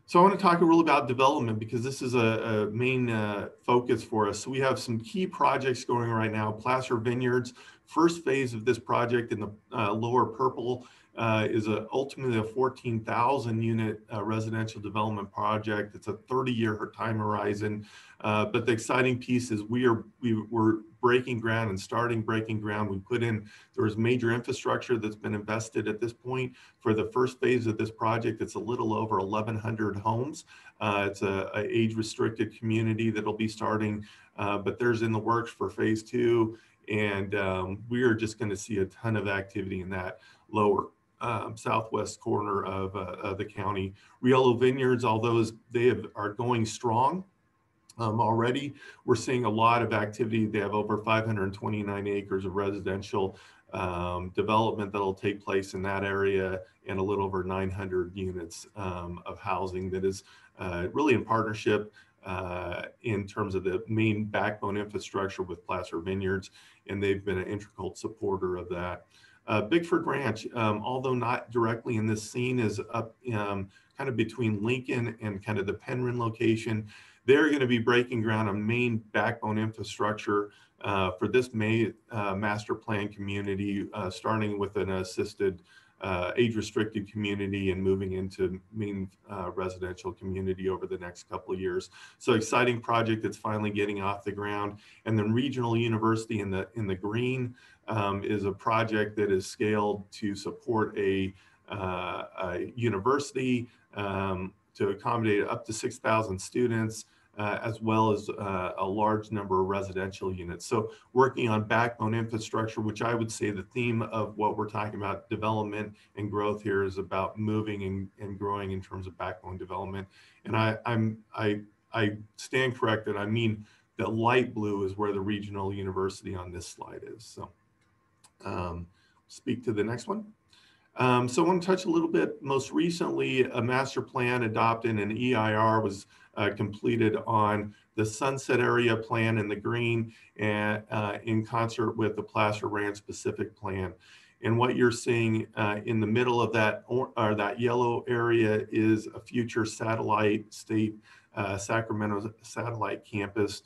So I want to talk a little about development because this is a main focus for us. So we have some key projects going right now. Placer Vineyards, first phase of this project in the lower purple is ultimately a 14,000 unit residential development project. It's a 30-year time horizon. But the exciting piece is we're breaking ground and starting breaking ground. There was major infrastructure that's been invested at this point. For the first phase of this project, it's a little over 1,100 homes. It's a age-restricted community that'll be starting, but there's in the works for phase 2. And we are just going to see a ton of activity in that lower southwest corner of the county. Riolo Vineyards, although are going strong already, we're seeing a lot of activity. They have over 529 acres of residential development that'll take place in that area, and a little over 900 units of housing that is really in partnership in terms of the main backbone infrastructure with Placer Vineyards, and they've been an integral supporter of that. Bickford Ranch, although not directly in this scene, is up kind of between Lincoln and kind of the Penryn location. They're going to be breaking ground on main backbone infrastructure for this master plan community, starting with an assisted age-restricted community and moving into main residential community over the next couple of years. So exciting project that's finally getting off the ground. And then Regional University in the green is a project that is scaled to support a university to accommodate up to 6,000 students, as well as a large number of residential units. So working on backbone infrastructure, which I would say the theme of what we're talking about, development and growth here, is about moving and growing in terms of backbone development. And I stand corrected. I mean, the light blue is where the Regional University on this slide is. So speak to the next one. So I want to touch a little bit. Most recently, a master plan adopted and an EIR was completed on the Sunset Area Plan in the green, and in concert with the Placer Ranch Specific Plan. And what you're seeing in the middle of that, or that yellow area, is a future satellite state Sacramento satellite campus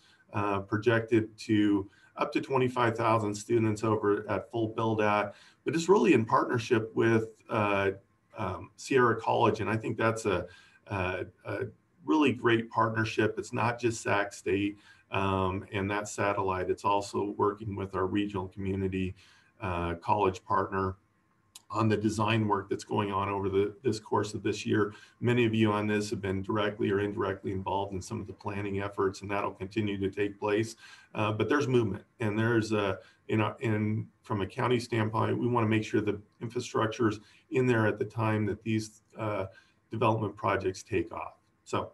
projected to up to 25,000 students over at full build out. But it's really in partnership with Sierra College, and I think that's a really great partnership. It's not just Sac State and that satellite, it's also working with our regional community college partner on the design work that's going on over this course of this year. Many of you on this have been directly or indirectly involved in some of the planning efforts, and that'll continue to take place. But there's movement, and there's from a county standpoint, we want to make sure the infrastructure's in there at the time that these development projects take off. So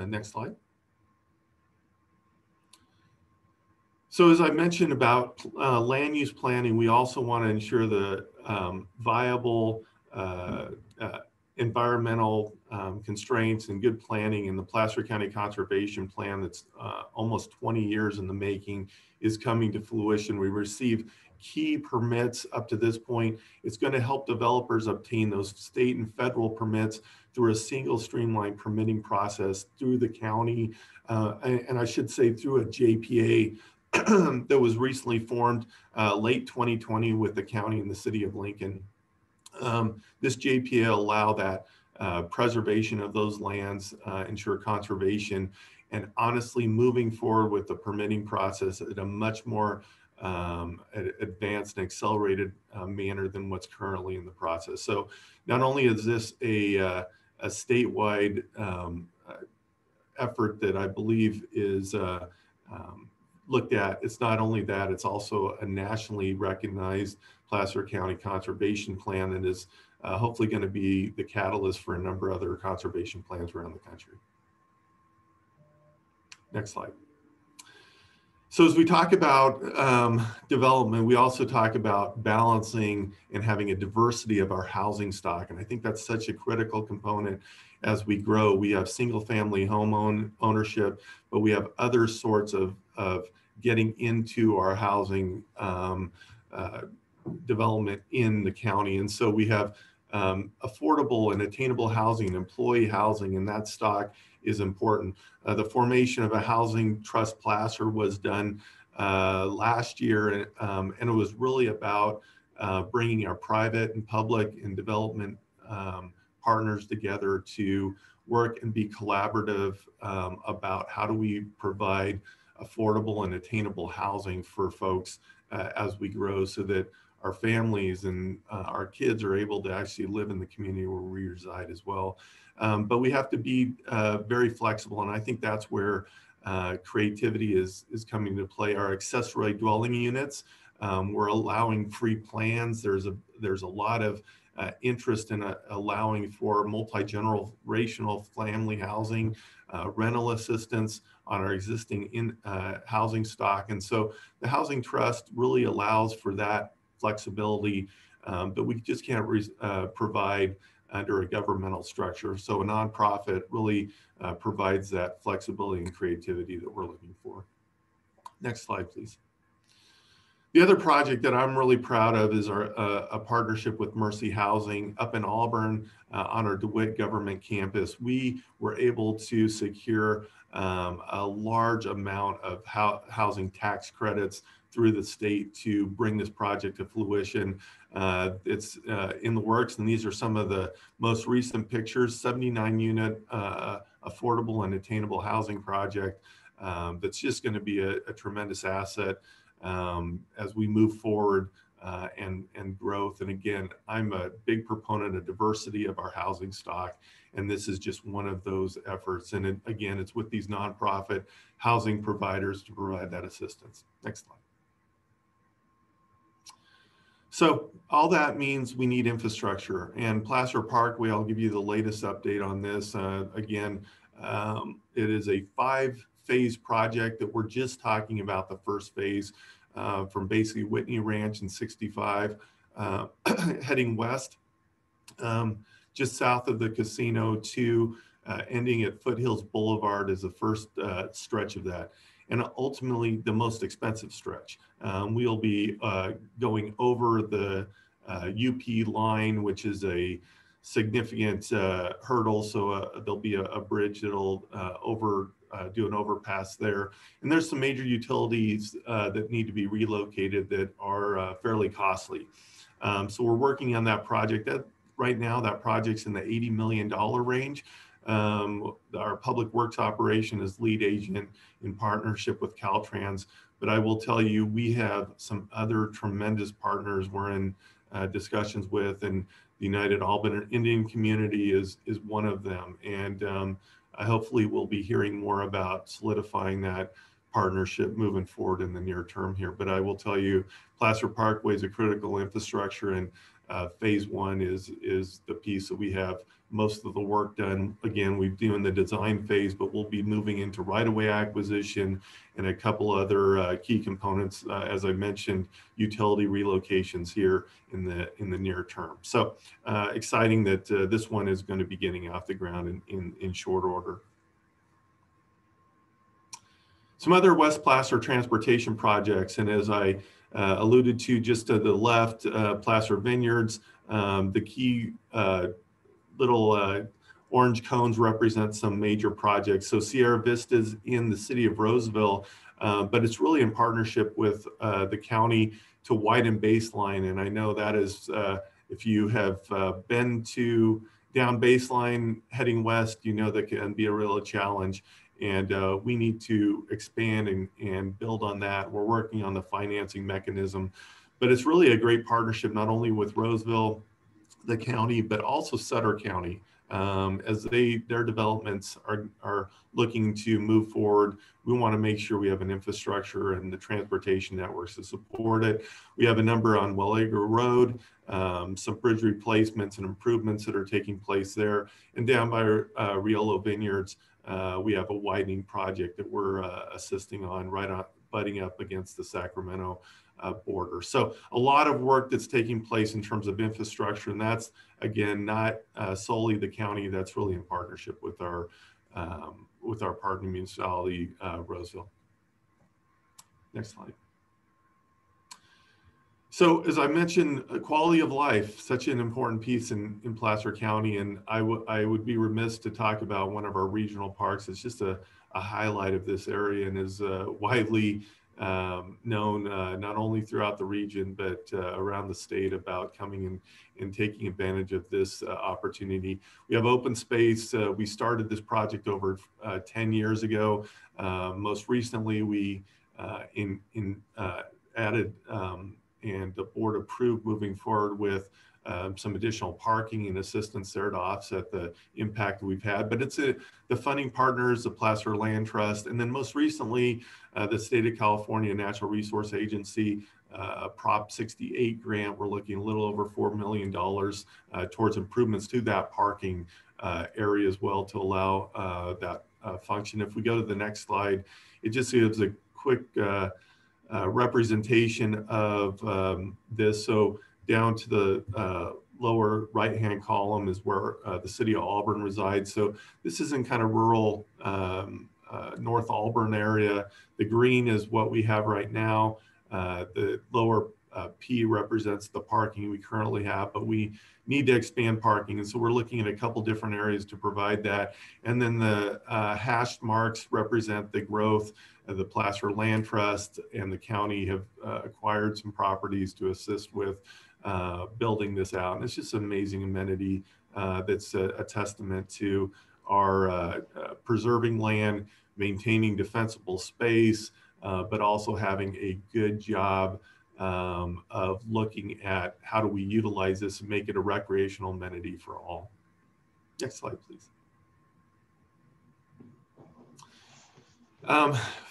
next slide. So as I mentioned about land use planning, we also want to ensure the viable environmental constraints and good planning. And the Placer County Conservation Plan, that's almost 20 years in the making, is coming to fruition. We received key permits up to this point. It's going to help developers obtain those state and federal permits through a single streamlined permitting process through the county, and I should say through a JPA that was recently formed late 2020 with the county and the city of Lincoln. This JPA will allow that preservation of those lands, ensure conservation, and honestly moving forward with the permitting process at a much more advanced and accelerated manner than what's currently in the process. So not only is this a statewide effort that I believe is looked at, it's not only that, it's also a nationally recognized Placer County Conservation Plan that is hopefully going to be the catalyst for a number of other conservation plans around the country. Next slide. So as we talk about development, we also talk about balancing and having a diversity of our housing stock. And I think that's such a critical component as we grow. We have single family home ownership, but we have other sorts of getting into our housing development in the county. And so we have affordable and attainable housing, employee housing, and that stock is important. The formation of a housing trust Placer was done last year, and it was really about bringing our private and public and development partners together to work and be collaborative about how do we provide affordable and attainable housing for folks as we grow, so that our families and our kids are able to actually live in the community where we reside as well. But we have to be very flexible, and I think that's where creativity is coming to play. Our accessory dwelling units, we're allowing free plans. There's a lot of interest in allowing for multi-generational family housing, rental assistance on our existing housing stock. And so the housing trust really allows for that flexibility, but we just can't provide under a governmental structure. So a nonprofit really provides that flexibility and creativity that we're looking for. Next slide, please. The other project that I'm really proud of is a partnership with Mercy Housing up in Auburn on our DeWitt government campus. We were able to secure a large amount of housing tax credits through the state to bring this project to fruition. It's in the works, and these are some of the most recent pictures. 79 unit affordable and attainable housing project that's just going to be a tremendous asset as we move forward and growth. And again, I'm a big proponent of diversity of our housing stock, and this is just one of those efforts. And again, it's with these nonprofit housing providers to provide that assistance. Next slide. So all that means we need infrastructure, and Placer Parkway, I'll give you the latest update on this. Again, it is a 5-phase project that we're just talking about the first phase from basically Whitney Ranch and 65 heading west, just south of the casino to ending at Foothills Boulevard is the first stretch of that. And ultimately the most expensive stretch. We'll be going over the UP line, which is a significant hurdle. So there'll be a bridge that'll do an overpass there. And there's some major utilities that need to be relocated that are fairly costly. So we're working on that project. Right now, that project's in the $80 million range. Our public works operation is lead agent in partnership with Caltrans. But I will tell you, we have some other tremendous partners we're in discussions with, and the United Albany Indian Community is one of them. And hopefully we'll be hearing more about solidifying that partnership moving forward in the near term here. But I will tell you, Placer Parkway is a critical infrastructure, and phase 1 is the piece that we have most of the work done. Again, we're doing the design phase, but we'll be moving into right-of-way acquisition and a couple other key components, as I mentioned, utility relocations here in the near term. So exciting that this one is going to be getting off the ground in short order. Some other West Placer transportation projects, and as I alluded to just to the left, Placer Vineyards, the key little orange cones represent some major projects. So Sierra Vista's in the city of Roseville, but it's really in partnership with the county to widen Baseline. And I know that is, if you have been down Baseline heading west, you know that can be a real challenge. And we need to expand and build on that. We're working on the financing mechanism, but it's really a great partnership, not only with Roseville, the county, but also Sutter County, as their developments are looking to move forward. We want to make sure we have an infrastructure and the transportation networks to support it. We have a number on Wallager Road, some bridge replacements and improvements that are taking place there. And down by Riolo Vineyards, we have a widening project that we're assisting on butting up against the Sacramento border. So a lot of work that's taking place in terms of infrastructure, and that's again not solely the county. That's really in partnership with our partner municipality, Roseville. Next slide. So as I mentioned, quality of life, such an important piece in Placer County, and I would be remiss to talk about one of our regional parks. It's just a highlight of this area and is widely known not only throughout the region, but around the state about coming and taking advantage of this opportunity. We have open space. We started this project over 10 years ago. Most recently, we added and the board approved moving forward with some additional parking and assistance there to offset the impact that we've had. But it's the funding partners, the Placer Land Trust, and then most recently, the State of California Natural Resource Agency Prop 68 grant. We're looking a little over $4 million towards improvements to that parking area as well to allow that function. If we go to the next slide, it just gives a quick representation of this. So down to the lower right-hand column is where the city of Auburn resides. So this is in kind of rural North Auburn area. The green is what we have right now. The lower P represents the parking we currently have, but we need to expand parking. And so we're looking at a couple different areas to provide that. And then the hashed marks represent the growth of the Placer Land Trust, and the county have acquired some properties to assist with building this out. And it's just an amazing amenity that's a testament to our preserving land, maintaining defensible space, but also having a good job of looking at how do we utilize this and make it a recreational amenity for all. Next slide, please.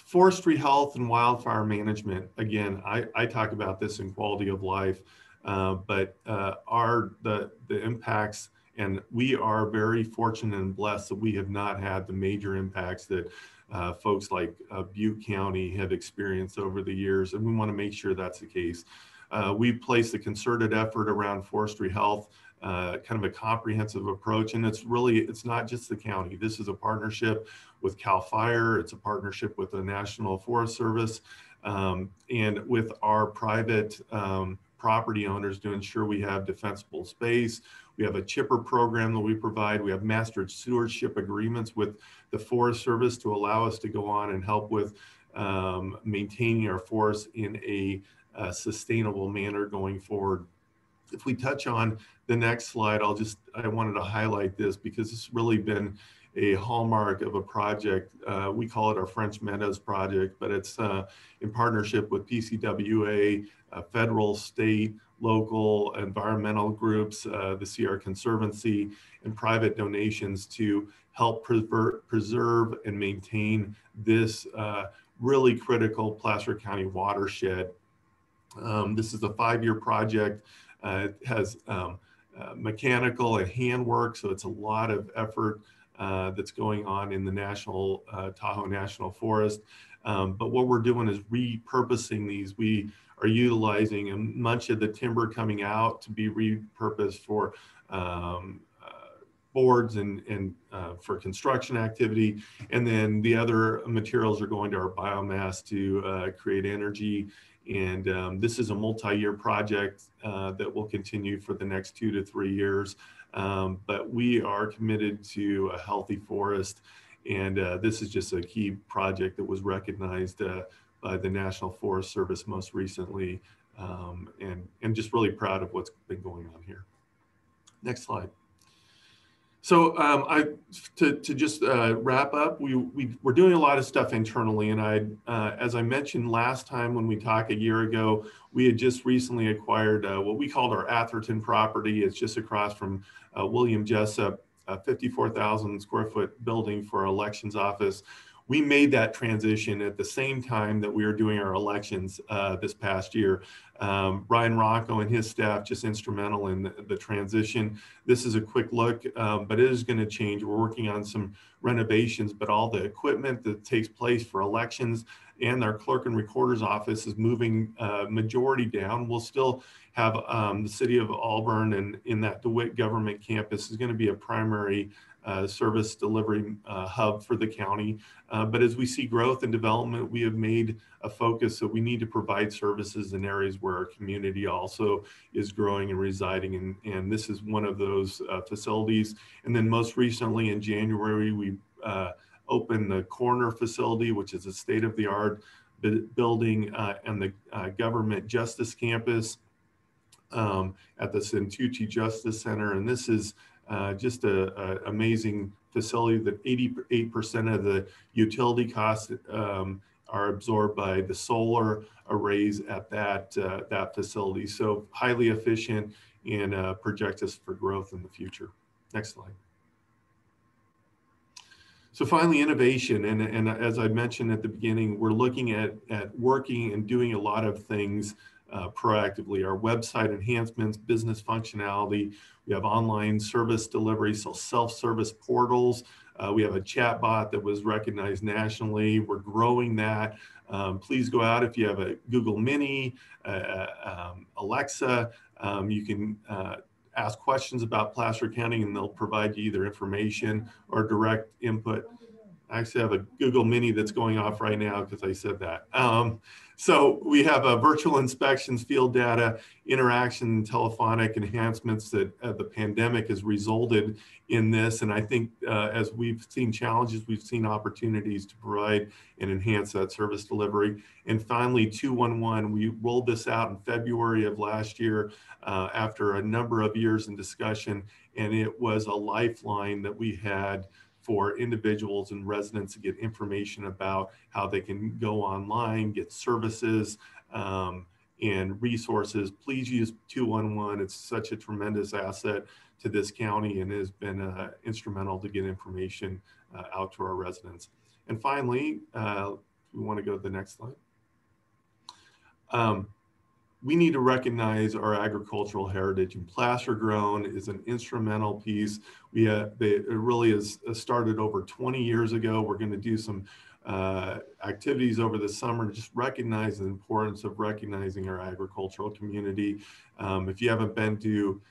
Forestry health and wildfire management. Again, I talk about this in quality of life, but the impacts, and we are very fortunate and blessed that we have not had the major impacts that folks like Butte County have experienced over the years, and we want to make sure that's the case. We've placed a concerted effort around forestry health, kind of a comprehensive approach, and it's not just the county. This is a partnership with CAL FIRE, it's a partnership with the National Forest Service, and with our private property owners to ensure we have defensible space. We have a chipper program that we provide. We have master stewardship agreements with the Forest Service to allow us to go on and help with maintaining our forests in a sustainable manner going forward. If we touch on the next slide, I wanted to highlight this because it's really been a hallmark of a project. We call it our French Meadows project, but it's in partnership with PCWA, federal, state, local environmental groups, the Sierra Conservancy, and private donations to help preserve and maintain this really critical Placer County watershed. This is a 5-year project. It has mechanical and handwork, so it's a lot of effort that's going on in the Tahoe National Forest. But what we're doing is repurposing these. We are utilizing much of the timber coming out to be repurposed for boards and for construction activity. And then the other materials are going to our biomass to create energy. And this is a multi-year project that will continue for the next 2 to 3 years. But we are committed to a healthy forest. And this is just a key project that was recognized by the National Forest Service most recently. And just really proud of what's been going on here. Next slide. So to just wrap up, we're doing a lot of stuff internally, and as I mentioned last time when we talked a year ago, we had just recently acquired what we called our Atherton property. It's just across from William Jessup, a 54,000 square foot building for our elections office. We made that transition at the same time that we were doing our elections this past year. Brian Rocco and his staff just instrumental in the transition. This is a quick look, but it is going to change. We're working on some renovations, but all the equipment that takes place for elections and our clerk and recorder's office is moving majority down. We'll still have the city of Auburn, and in that DeWitt government campus is going to be a primary service delivery hub for the county. But as we see growth and development, we have made a focus that we need to provide services in areas where our community also is growing and residing. And this is one of those facilities. And then most recently in January, we opened the Corner facility, which is a state-of-the-art building and the Government Justice Campus at the Centucci Justice Center. And this is just an amazing facility that 88% of the utility costs are absorbed by the solar arrays at that facility. So highly efficient and projects us for growth in the future. Next slide. So finally, innovation. And as I mentioned at the beginning, we're looking at working and doing a lot of things proactively. Our website enhancements, business functionality. We have online service delivery, so self-service portals. We have a chat bot that was recognized nationally. We're growing that. Please go out if you have a Google Mini, Alexa. You can ask questions about Placer County and they'll provide you either information or direct input. I actually have a Google Mini that's going off right now because I said that. So we have virtual inspections, field data, interaction, telephonic enhancements that the pandemic has resulted in this. And I think as we've seen challenges, we've seen opportunities to provide and enhance that service delivery. And finally, 211, we rolled this out in February of last year after a number of years in discussion. And it was a lifeline that we had for individuals and residents to get information about how they can go online, get services and resources. Please use 211. It's such a tremendous asset to this county and has been instrumental to get information out to our residents. And finally, we want to go to the next slide. We need to recognize our agricultural heritage, and placer grown is an instrumental piece. It really has started over 20 years ago. We're going to do some activities over the summer to just recognize the importance of recognizing our agricultural community. If you haven't been to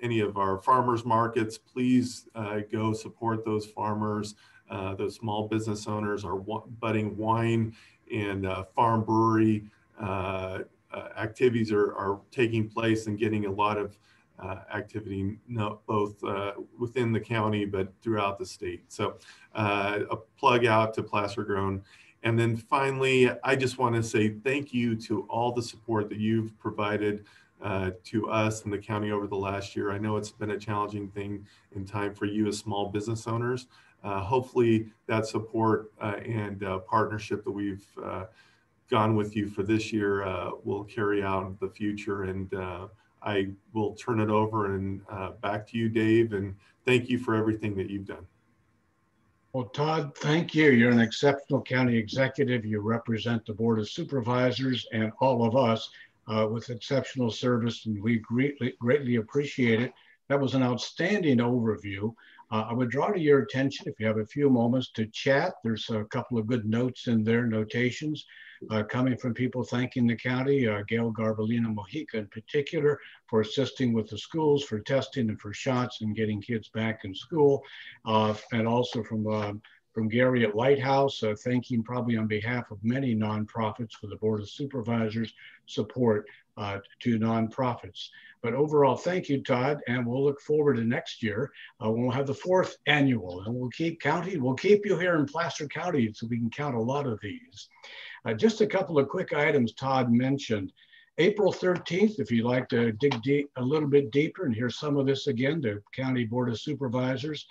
any of our farmers markets, please go support those farmers, those small business owners, our budding wine and farm brewery activities are taking place and getting a lot of activity, both within the county, but throughout the state. So a plug out to Placer Grown. And then finally, I just want to say thank you to all the support that you've provided to us in the county over the last year. I know it's been a challenging thing in time for you as small business owners. Hopefully that support and partnership that we've gone with you for this year will carry out in the future. And I will turn it over and back to you, Dave, and thank you for everything that you've done. Well, Todd, thank you. You're an exceptional county executive. You represent the Board of Supervisors and all of us with exceptional service, and we greatly appreciate it. That was an outstanding overview. I would draw to your attention, if you have a few moments to chat, there's a couple of good notes in there, notations coming from people thanking the county, Gail Garbalina Mojica in particular, for assisting with the schools, for testing and for shots and getting kids back in school. And also from Gary at Lighthouse, thanking probably on behalf of many nonprofits for the Board of Supervisors support to nonprofits. But overall, thank you, Todd, and we'll look forward to next year. We'll have the 4th annual, and we'll keep counting. We'll keep you here in Placer County so we can count a lot of these. Just a couple of quick items Todd mentioned. April 13th, if you'd like to dig deep, a little bit deeper and hear some of this again, the County Board of Supervisors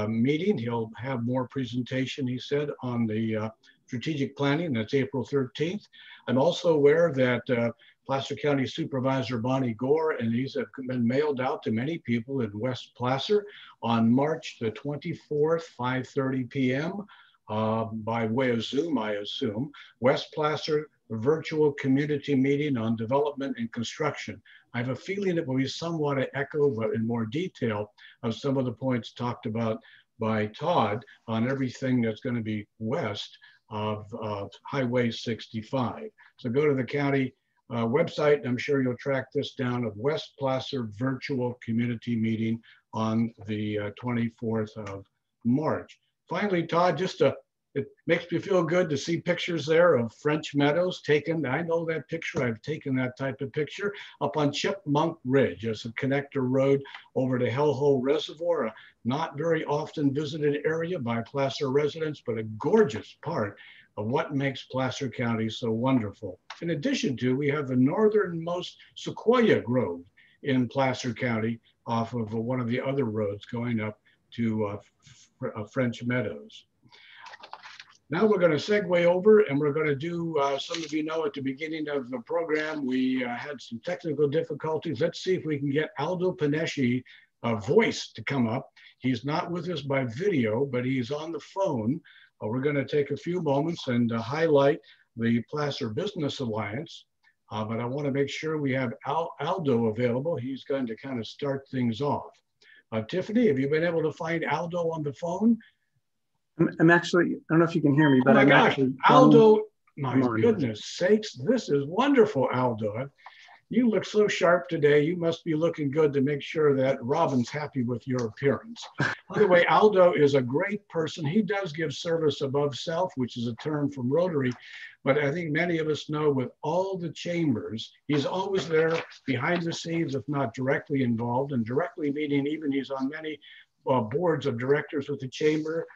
meeting. He'll have more presentation, he said, on the strategic planning. That's April 13th. I'm also aware that Placer County Supervisor Bonnie Gore, and these have been mailed out to many people in West Placer on March the 24th, 5:30 p.m. By way of Zoom, I assume. West Placer virtual community meeting on development and construction. I have a feeling it will be somewhat an echo, but in more detail, of some of the points talked about by Todd on everything that's going to be west of Highway 65. So go to the county website, and I'm sure you'll track this down, of West Placer virtual community meeting on the 24th of March. Finally, Todd, it makes me feel good to see pictures there of French Meadows taken. I know that picture. I've taken that type of picture up on Chipmunk Ridge as a connector road over to Hellhole Reservoir, a not very often visited area by Placer residents, but a gorgeous part of what makes Placer County so wonderful. In addition to, we have the northernmost Sequoia Grove in Placer County off of one of the other roads going up to French Meadows. Now we're going to segue over and we're going to do, some of you know at the beginning of the program, we had some technical difficulties. Let's see if we can get Aldo Panesci voice to come up. He's not with us by video, but he's on the phone. We're going to take a few moments and highlight the Placer Business Alliance. But I want to make sure we have Aldo available. He's going to kind of start things off. Tiffany, have you been able to find Aldo on the phone? I'm actually, I don't know if you can hear me, but oh my I'm gosh, actually, Aldo, my goodness sakes, this is wonderful, Aldo. You look so sharp today. You must be looking good to make sure that Robin's happy with your appearance. By the way, Aldo is a great person. He does give service above self, which is a term from Rotary. But I think many of us know with all the chambers, he's always there behind the scenes, if not directly involved, and directly meeting, even he's on many boards of directors with the chamber.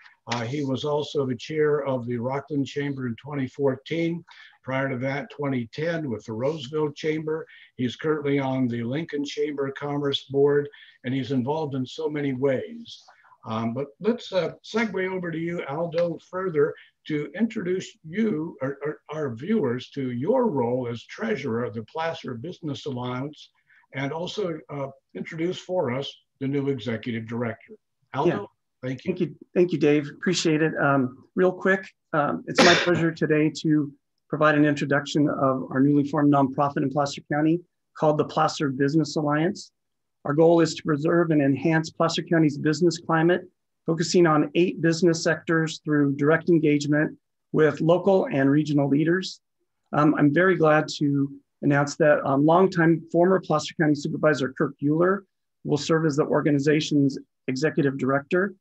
He was also the chair of the Rocklin Chamber in 2014. Prior to that, 2010 with the Roseville Chamber. He's currently on the Lincoln Chamber of Commerce Board, and he's involved in so many ways. But let's segue over to you, Aldo, further to introduce you, or our viewers, to your role as treasurer of the Placer Business Alliance, and also introduce for us the new executive director. Aldo, yeah. Thank you. Thank you, Dave. Appreciate it. Real quick, it's my pleasure today to provide an introduction of our newly formed nonprofit in Placer County called the Placer Business Alliance. Our goal is to preserve and enhance Placer County's business climate, focusing on 8 business sectors through direct engagement with local and regional leaders. I'm very glad to announce that longtime former Placer County Supervisor Kirk Euler will serve as the organization's executive director.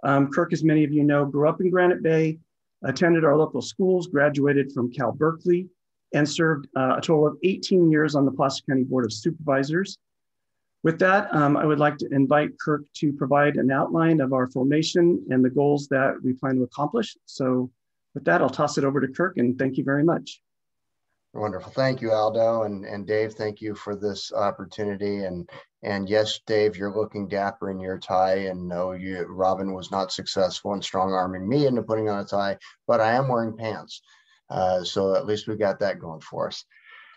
Kirk, as many of you know, grew up in Granite Bay, attended our local schools, graduated from Cal Berkeley, and served a total of 18 years on the Placer County Board of Supervisors. With that, I would like to invite Kirk to provide an outline of our formation and the goals that we plan to accomplish. So with that, I'll toss it over to Kirk, and thank you very much. Wonderful. Thank you, Aldo. And Dave, thank you for this opportunity. And yes, Dave, you're looking dapper in your tie. And no, Robin was not successful in strong-arming me into putting on a tie, but I am wearing pants. So at least we got that going for us.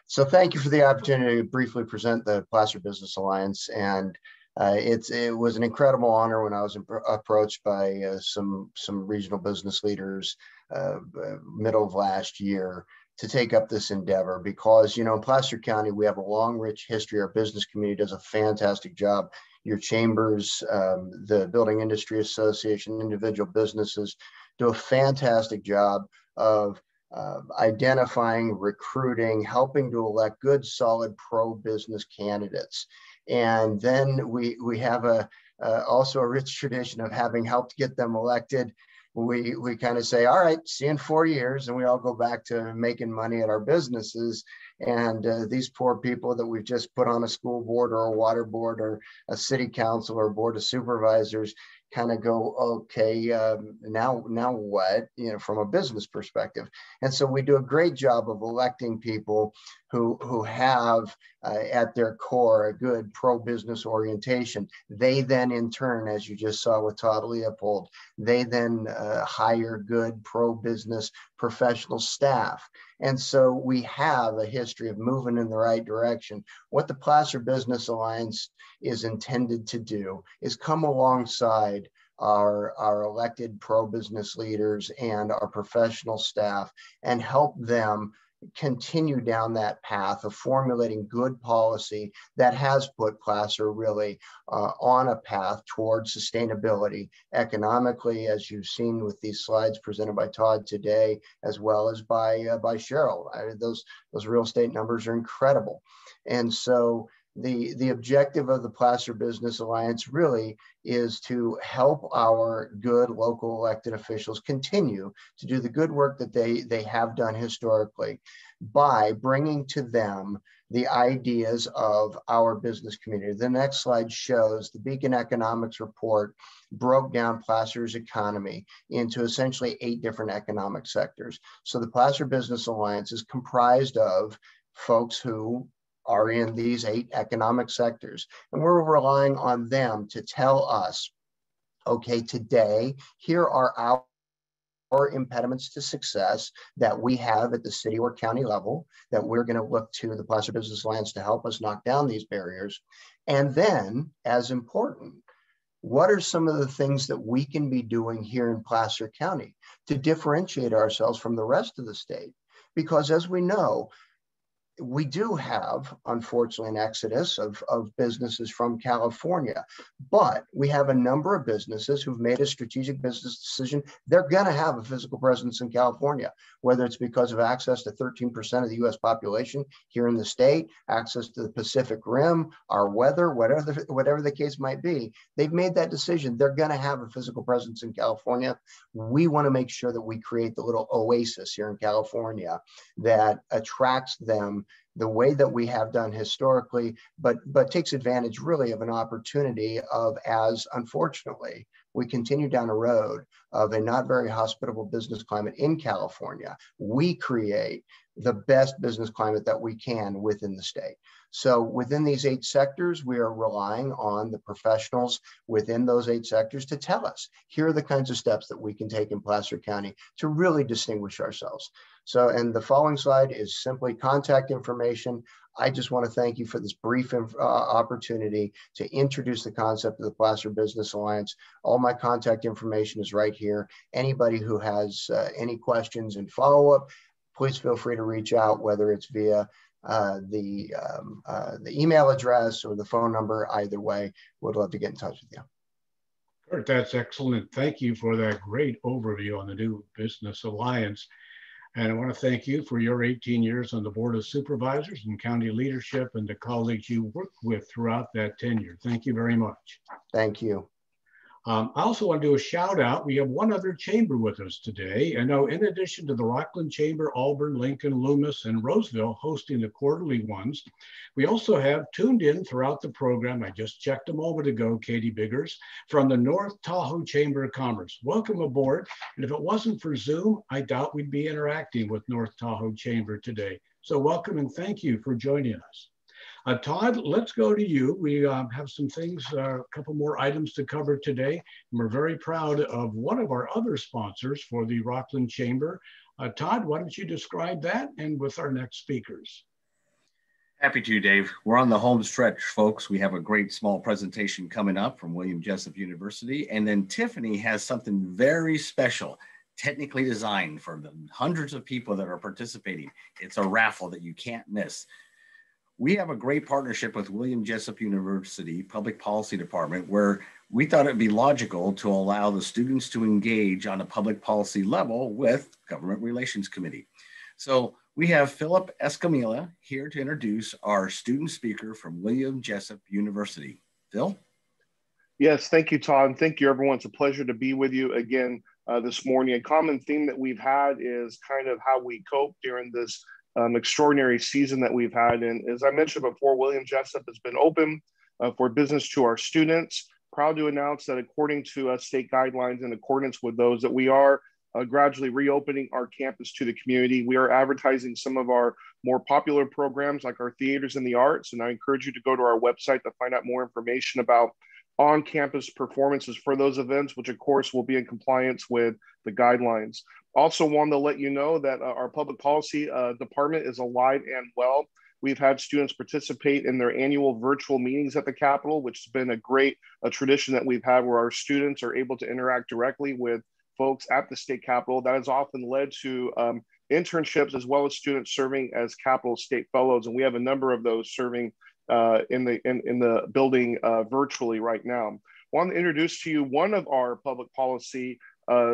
So thank you for the opportunity to briefly present the Placer Business Alliance. And it was an incredible honor when I was approached by some regional business leaders middle of last year to take up this endeavor, because, you know, in Placer County, we have a long, rich history. Our business community does a fantastic job. Your chambers, the Building Industry Association, individual businesses do a fantastic job of identifying, recruiting, helping to elect good, solid pro-business candidates. And then we have also a rich tradition of having helped get them elected. We kind of say, all right, see you in 4 years, and we all go back to making money at our businesses. And these poor people that we've just put on a school board or a water board or a city council or board of supervisors kind of go, okay, now what, you know, from a business perspective. And so we do a great job of electing people who have at their core a good pro-business orientation. They then in turn, as you just saw with Todd Leopold, they then hire good pro-business professional staff. And so we have a history of moving in the right direction. What the Placer Business Alliance is intended to do is come alongside our elected pro-business leaders and our professional staff and help them continue down that path of formulating good policy that has put Placer really on a path towards sustainability economically, as you've seen with these slides presented by Todd today, as well as by Cheryl. Those real estate numbers are incredible. And so the objective of the Placer Business Alliance really is to help our good local elected officials continue to do the good work that they have done historically by bringing to them the ideas of our business community. The next slide shows the Beacon Economics Report broke down Placer's economy into essentially 8 different economic sectors. So the Placer Business Alliance is comprised of folks who are in these 8 economic sectors. And we're relying on them to tell us, okay, today, here are our impediments to success that we have at the city or county level, that we're going to look to the Placer Business Alliance to help us knock down these barriers. And then, as important, what are some of the things that we can be doing here in Placer County to differentiate ourselves from the rest of the state? Because as we know, we do have, unfortunately, an exodus of businesses from California, but we have a number of businesses who've made a strategic business decision. They're going to have a physical presence in California, whether it's because of access to 13% of the US population here in the state, access to the Pacific Rim, our weather, whatever the case might be. They've made that decision. They're going to have a physical presence in California. We want to make sure that we create the little oasis here in California that attracts them the way that we have done historically, but takes advantage really of an opportunity of, as unfortunately we continue down a road of a not very hospitable business climate in California, we create the best business climate that we can within the state. So within these 8 sectors, we are relying on the professionals within those 8 sectors to tell us, here are the kinds of steps that we can take in Placer County to really distinguish ourselves. So, and the following slide is simply contact information. I just want to thank you for this brief opportunity to introduce the concept of the Placer Business Alliance. All my contact information is right here. Anybody who has any questions and follow-up, please feel free to reach out, whether it's via the email address or the phone number. Either way, we'd love to get in touch with you. Kurt, that's excellent. Thank you for that great overview on the new Business Alliance. And I want to thank you for your 18 years on the Board of Supervisors and county leadership and the colleagues you worked with throughout that tenure. Thank you very much. Thank you. I also want to do a shout out. We have one other chamber with us today. I know in addition to the Rocklin Chamber, Auburn, Lincoln, Loomis, and Roseville hosting the quarterly ones, we also have tuned in throughout the program. I just checked a moment ago, Katie Biggers, from the North Tahoe Chamber of Commerce. Welcome aboard. And if it wasn't for Zoom, I doubt we'd be interacting with North Tahoe Chamber today. So welcome and thank you for joining us. Todd, let's go to you. We have some things, a couple more items to cover today. And we're very proud of one of our other sponsors for the Rocklin Chamber. Todd, why don't you describe that and with our next speakers? Happy to, Dave. We're on the home stretch, folks. We have a great small presentation coming up from William Jessup University. And then Tiffany has something very special, technically designed for the hundreds of people that are participating. It's a raffle that you can't miss. We have a great partnership with William Jessup University Public Policy Department, where we thought it'd be logical to allow the students to engage on a public policy level with Government Relations Committee. So we have Philip Escamilla here to introduce our student speaker from William Jessup University. Phil? Yes, thank you, Todd. Thank you, everyone. It's a pleasure to be with you again this morning. A common theme that we've had is kind of how we cope during this extraordinary season that we've had. And as I mentioned before, William Jessup has been open for business to our students. Proud to announce that according to state guidelines, in accordance with those, that we are gradually reopening our campus to the community. We are advertising some of our more popular programs like our theaters and the arts. And I encourage you to go to our website to find out more information about on-campus performances for those events, which of course will be in compliance with the guidelines. Also wanted to let you know that our public policy department is alive and well. We've had students participate in their annual virtual meetings at the Capitol, which has been a great tradition that we've had, where our students are able to interact directly with folks at the state Capitol. That has often led to internships, as well as students serving as Capitol State Fellows. And we have a number of those serving in the building virtually right now. I want to introduce to you one of our public policy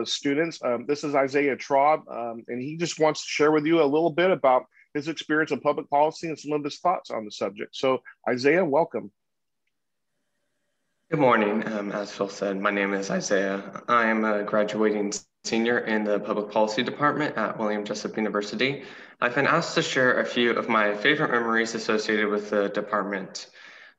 students. This is Isaiah Traub, and he just wants to share with you a little bit about his experience in public policy and some of his thoughts on the subject. So Isaiah, welcome. Good morning. As Phil said, my name is Isaiah. I am a graduating senior in the Public Policy Department at William Jessup University. I've been asked to share a few of my favorite memories associated with the department.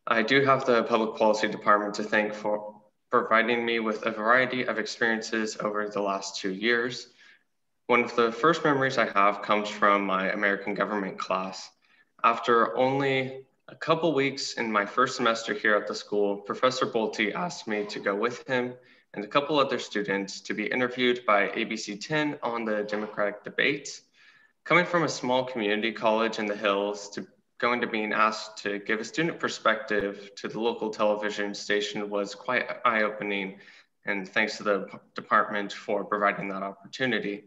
I do have the Public Policy Department to thank for providing me with a variety of experiences over the last 2 years. One of the first memories I have comes from my American government class. After only a couple weeks in my first semester here at the school, Professor Bolte asked me to go with him and a couple other students to be interviewed by ABC 10 on the Democratic debate. Coming from a small community college in the hills to going to being asked to give a student perspective to the local television station was quite eye-opening, and thanks to the department for providing that opportunity.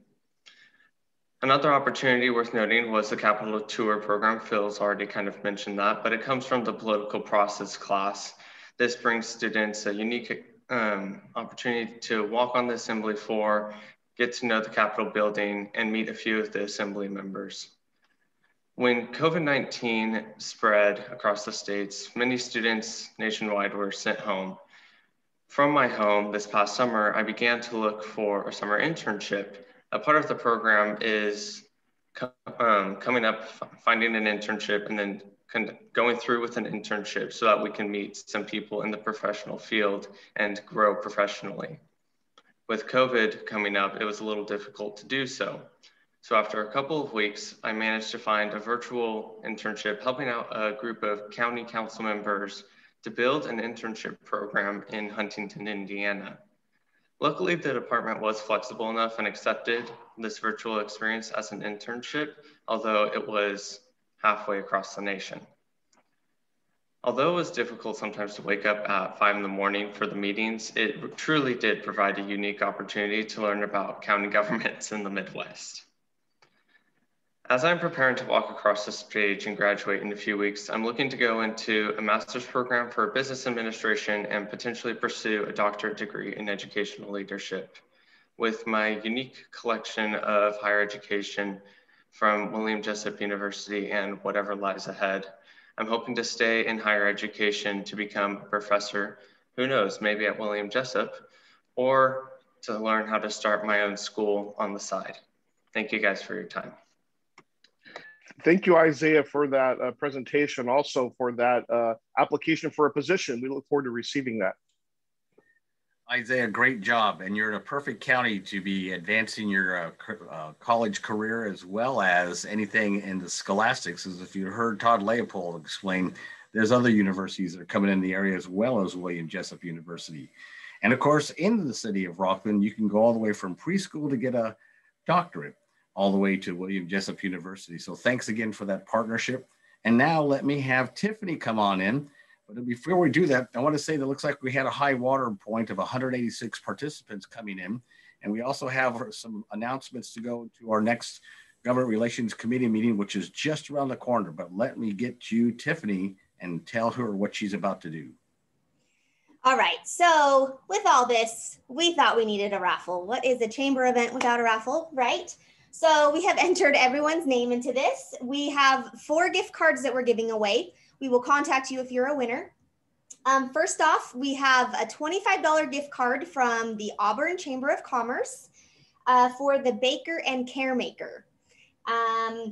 Another opportunity worth noting was the Capital Tour program. Phil's already kind of mentioned that, but it comes from the political process class. This brings students a unique opportunity to walk on the assembly floor, get to know the Capitol building, and meet a few of the assembly members. When COVID-19 spread across the states, many students nationwide were sent home. From my home this past summer, I began to look for a summer internship. A part of the program is coming up, finding an internship, and then going through with an internship so that we can meet some people in the professional field and grow professionally. With COVID coming up, it was a little difficult to do so. So after a couple of weeks, I managed to find a virtual internship helping out a group of county council members to build an internship program in Huntington, Indiana. Luckily, the department was flexible enough and accepted this virtual experience as an internship, although it was halfway across the nation. Although it was difficult sometimes to wake up at 5 in the morning for the meetings, it truly did provide a unique opportunity to learn about county governments in the Midwest. As I'm preparing to walk across the stage and graduate in a few weeks, I'm looking to go into a master's program for business administration and potentially pursue a doctorate degree in educational leadership. With my unique collection of higher education from William Jessup University and whatever lies ahead, I'm hoping to stay in higher education to become a professor, who knows, maybe at William Jessup, or to learn how to start my own school on the side. Thank you guys for your time. Thank you, Isaiah, for that presentation, also for that application for a position. We look forward to receiving that. Isaiah, great job. And you're in a perfect county to be advancing your college career as well as anything in the scholastics. As if you heard Todd Leopold explain, there's other universities that are coming in the area as well as William Jessup University. And of course, in the city of Rocklin, you can go all the way from preschool to get a doctorate, all the way to William Jessup University. So thanks again for that partnership. And now let me have Tiffany come on in. But before we do that, I want to say that it looks like we had a high water point of 186 participants coming in. And we also have some announcements to go to our next Government Relations Committee meeting, which is just around the corner. But let me get you, Tiffany, and tell her what she's about to do. All right, so with all this, we thought we needed a raffle. What is a chamber event without a raffle, right? So we have entered everyone's name into this. We have 4 gift cards that we're giving away. We will contact you if you're a winner. First off, we have a $25 gift card from the Auburn Chamber of Commerce for the Baker and Caremaker.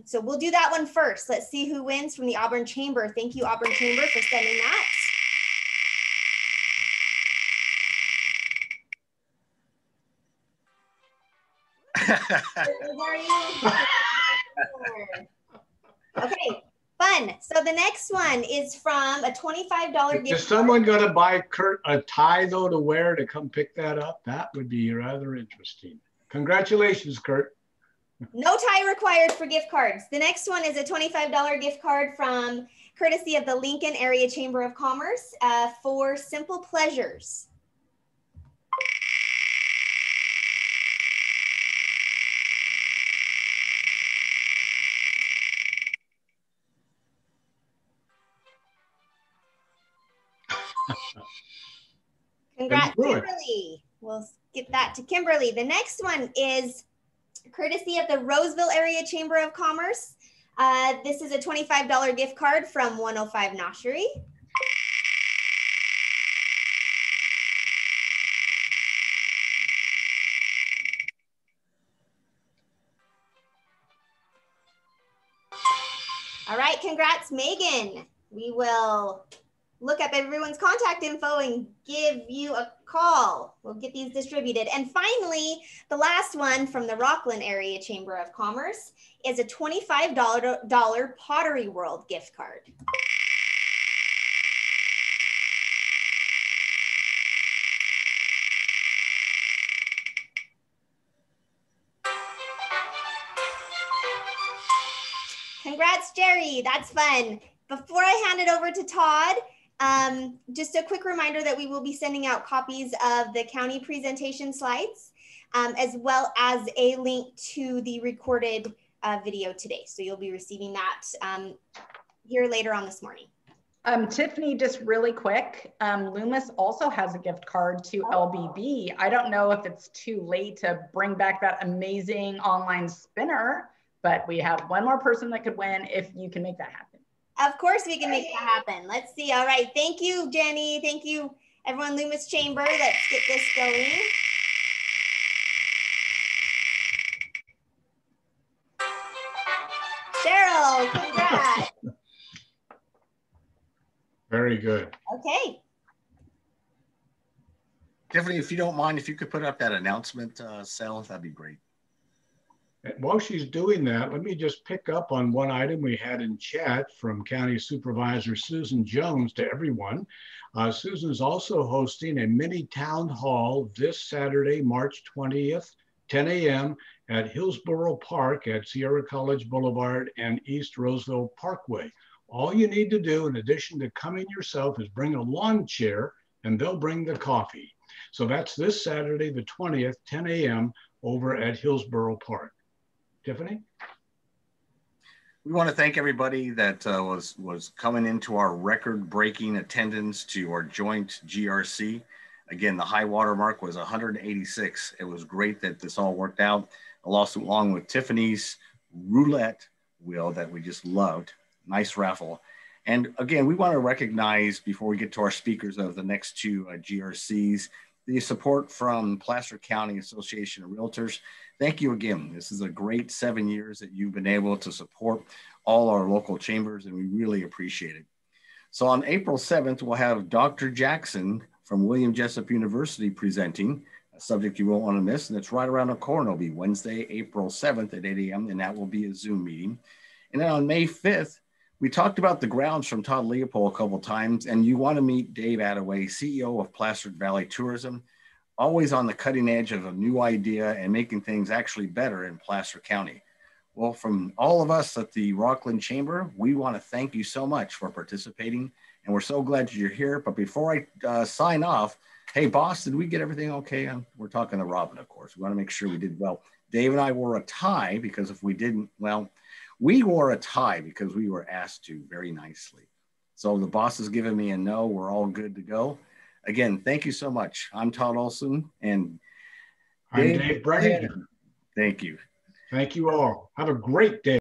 So we'll do that one first. Let's see who wins from the Auburn Chamber. Thank you, Auburn Chamber, for sending that. Okay, fun. So the next one is from a $25 gift. Is someone going to buy Kurt a tie though to wear to come pick that up? That would be rather interesting. Congratulations, Kurt. No tie required for gift cards. The next one is a $25 gift card from courtesy of the Lincoln Area Chamber of Commerce for Simple Pleasures. Congrats, Kimberly. We'll get that to Kimberly. The next one is courtesy of the Roseville Area Chamber of Commerce. This is a $25 gift card from 105 Noshery. All right, congrats, Megan. We will look up everyone's contact info and give you a call. We'll get these distributed. And finally, the last one from the Rocklin Area Chamber of Commerce is a $25 Pottery World gift card. Congrats, Jerry. That's fun. Before I hand it over to Todd, just a quick reminder that we will be sending out copies of the county presentation slides. as well as a link to the recorded video today. So you'll be receiving that here later on this morning. Tiffany, just really quick, Loomis also has a gift card to LBB. I don't know if it's too late to bring back that amazing online spinner, but we have one more person that could win if you can make that happen. Of course we can make that happen. Let's see. All right. Thank you, Jenny. Thank you, everyone, Loomis Chamber. Let's get this going. Cheryl, congrats. Very good. Okay. Tiffany, if you don't mind, if you could put up that announcement cell, that'd be great. And while she's doing that, let me just pick up on one item we had in chat from County Supervisor Susan Jones to everyone. Susan's also hosting a mini town hall this Saturday, March 20th, 10 a.m. at Hillsborough Park at Sierra College Boulevard and East Roseville Parkway. All you need to do, in addition to coming yourself, is bring a lawn chair and they'll bring the coffee. So that's this Saturday, the 20th, 10 a.m. over at Hillsborough Park. Tiffany? We want to thank everybody that was coming into our record-breaking attendance to our joint GRC. Again, the high water mark was 186. It was great that this all worked out, along with Tiffany's roulette wheel that we just loved. Nice raffle. And again, we want to recognize, before we get to our speakers of the next two GRCs, the support from Placer County Association of Realtors. Thank you again. This is a great 7 years that you've been able to support all our local chambers, and we really appreciate it. So on April 7th, we'll have Dr. Jackson from William Jessup University presenting, a subject you won't want to miss, and it's right around the corner. It'll be Wednesday, April 7th at 8 a.m., and that will be a Zoom meeting. And then on May 5th, we talked about the grounds from Todd Leopold a couple of times, and you want to meet Dave Attaway, CEO of Placer Valley Tourism, always on the cutting edge of a new idea and making things actually better in Placer County. Well, from all of us at the Rocklin Chamber, we want to thank you so much for participating, and we're so glad you're here. But before I sign off, hey, boss, did we get everything okay? We're talking to Robin, of course. We want to make sure we did well. Dave and I wore a tie because if we didn't, well, we wore a tie because we were asked to very nicely. So the boss has given me a no. We're all good to go. Again, thank you so much. I'm Todd Olson. And I'm Dave Brennan. Thank you. Thank you all. Have a great day.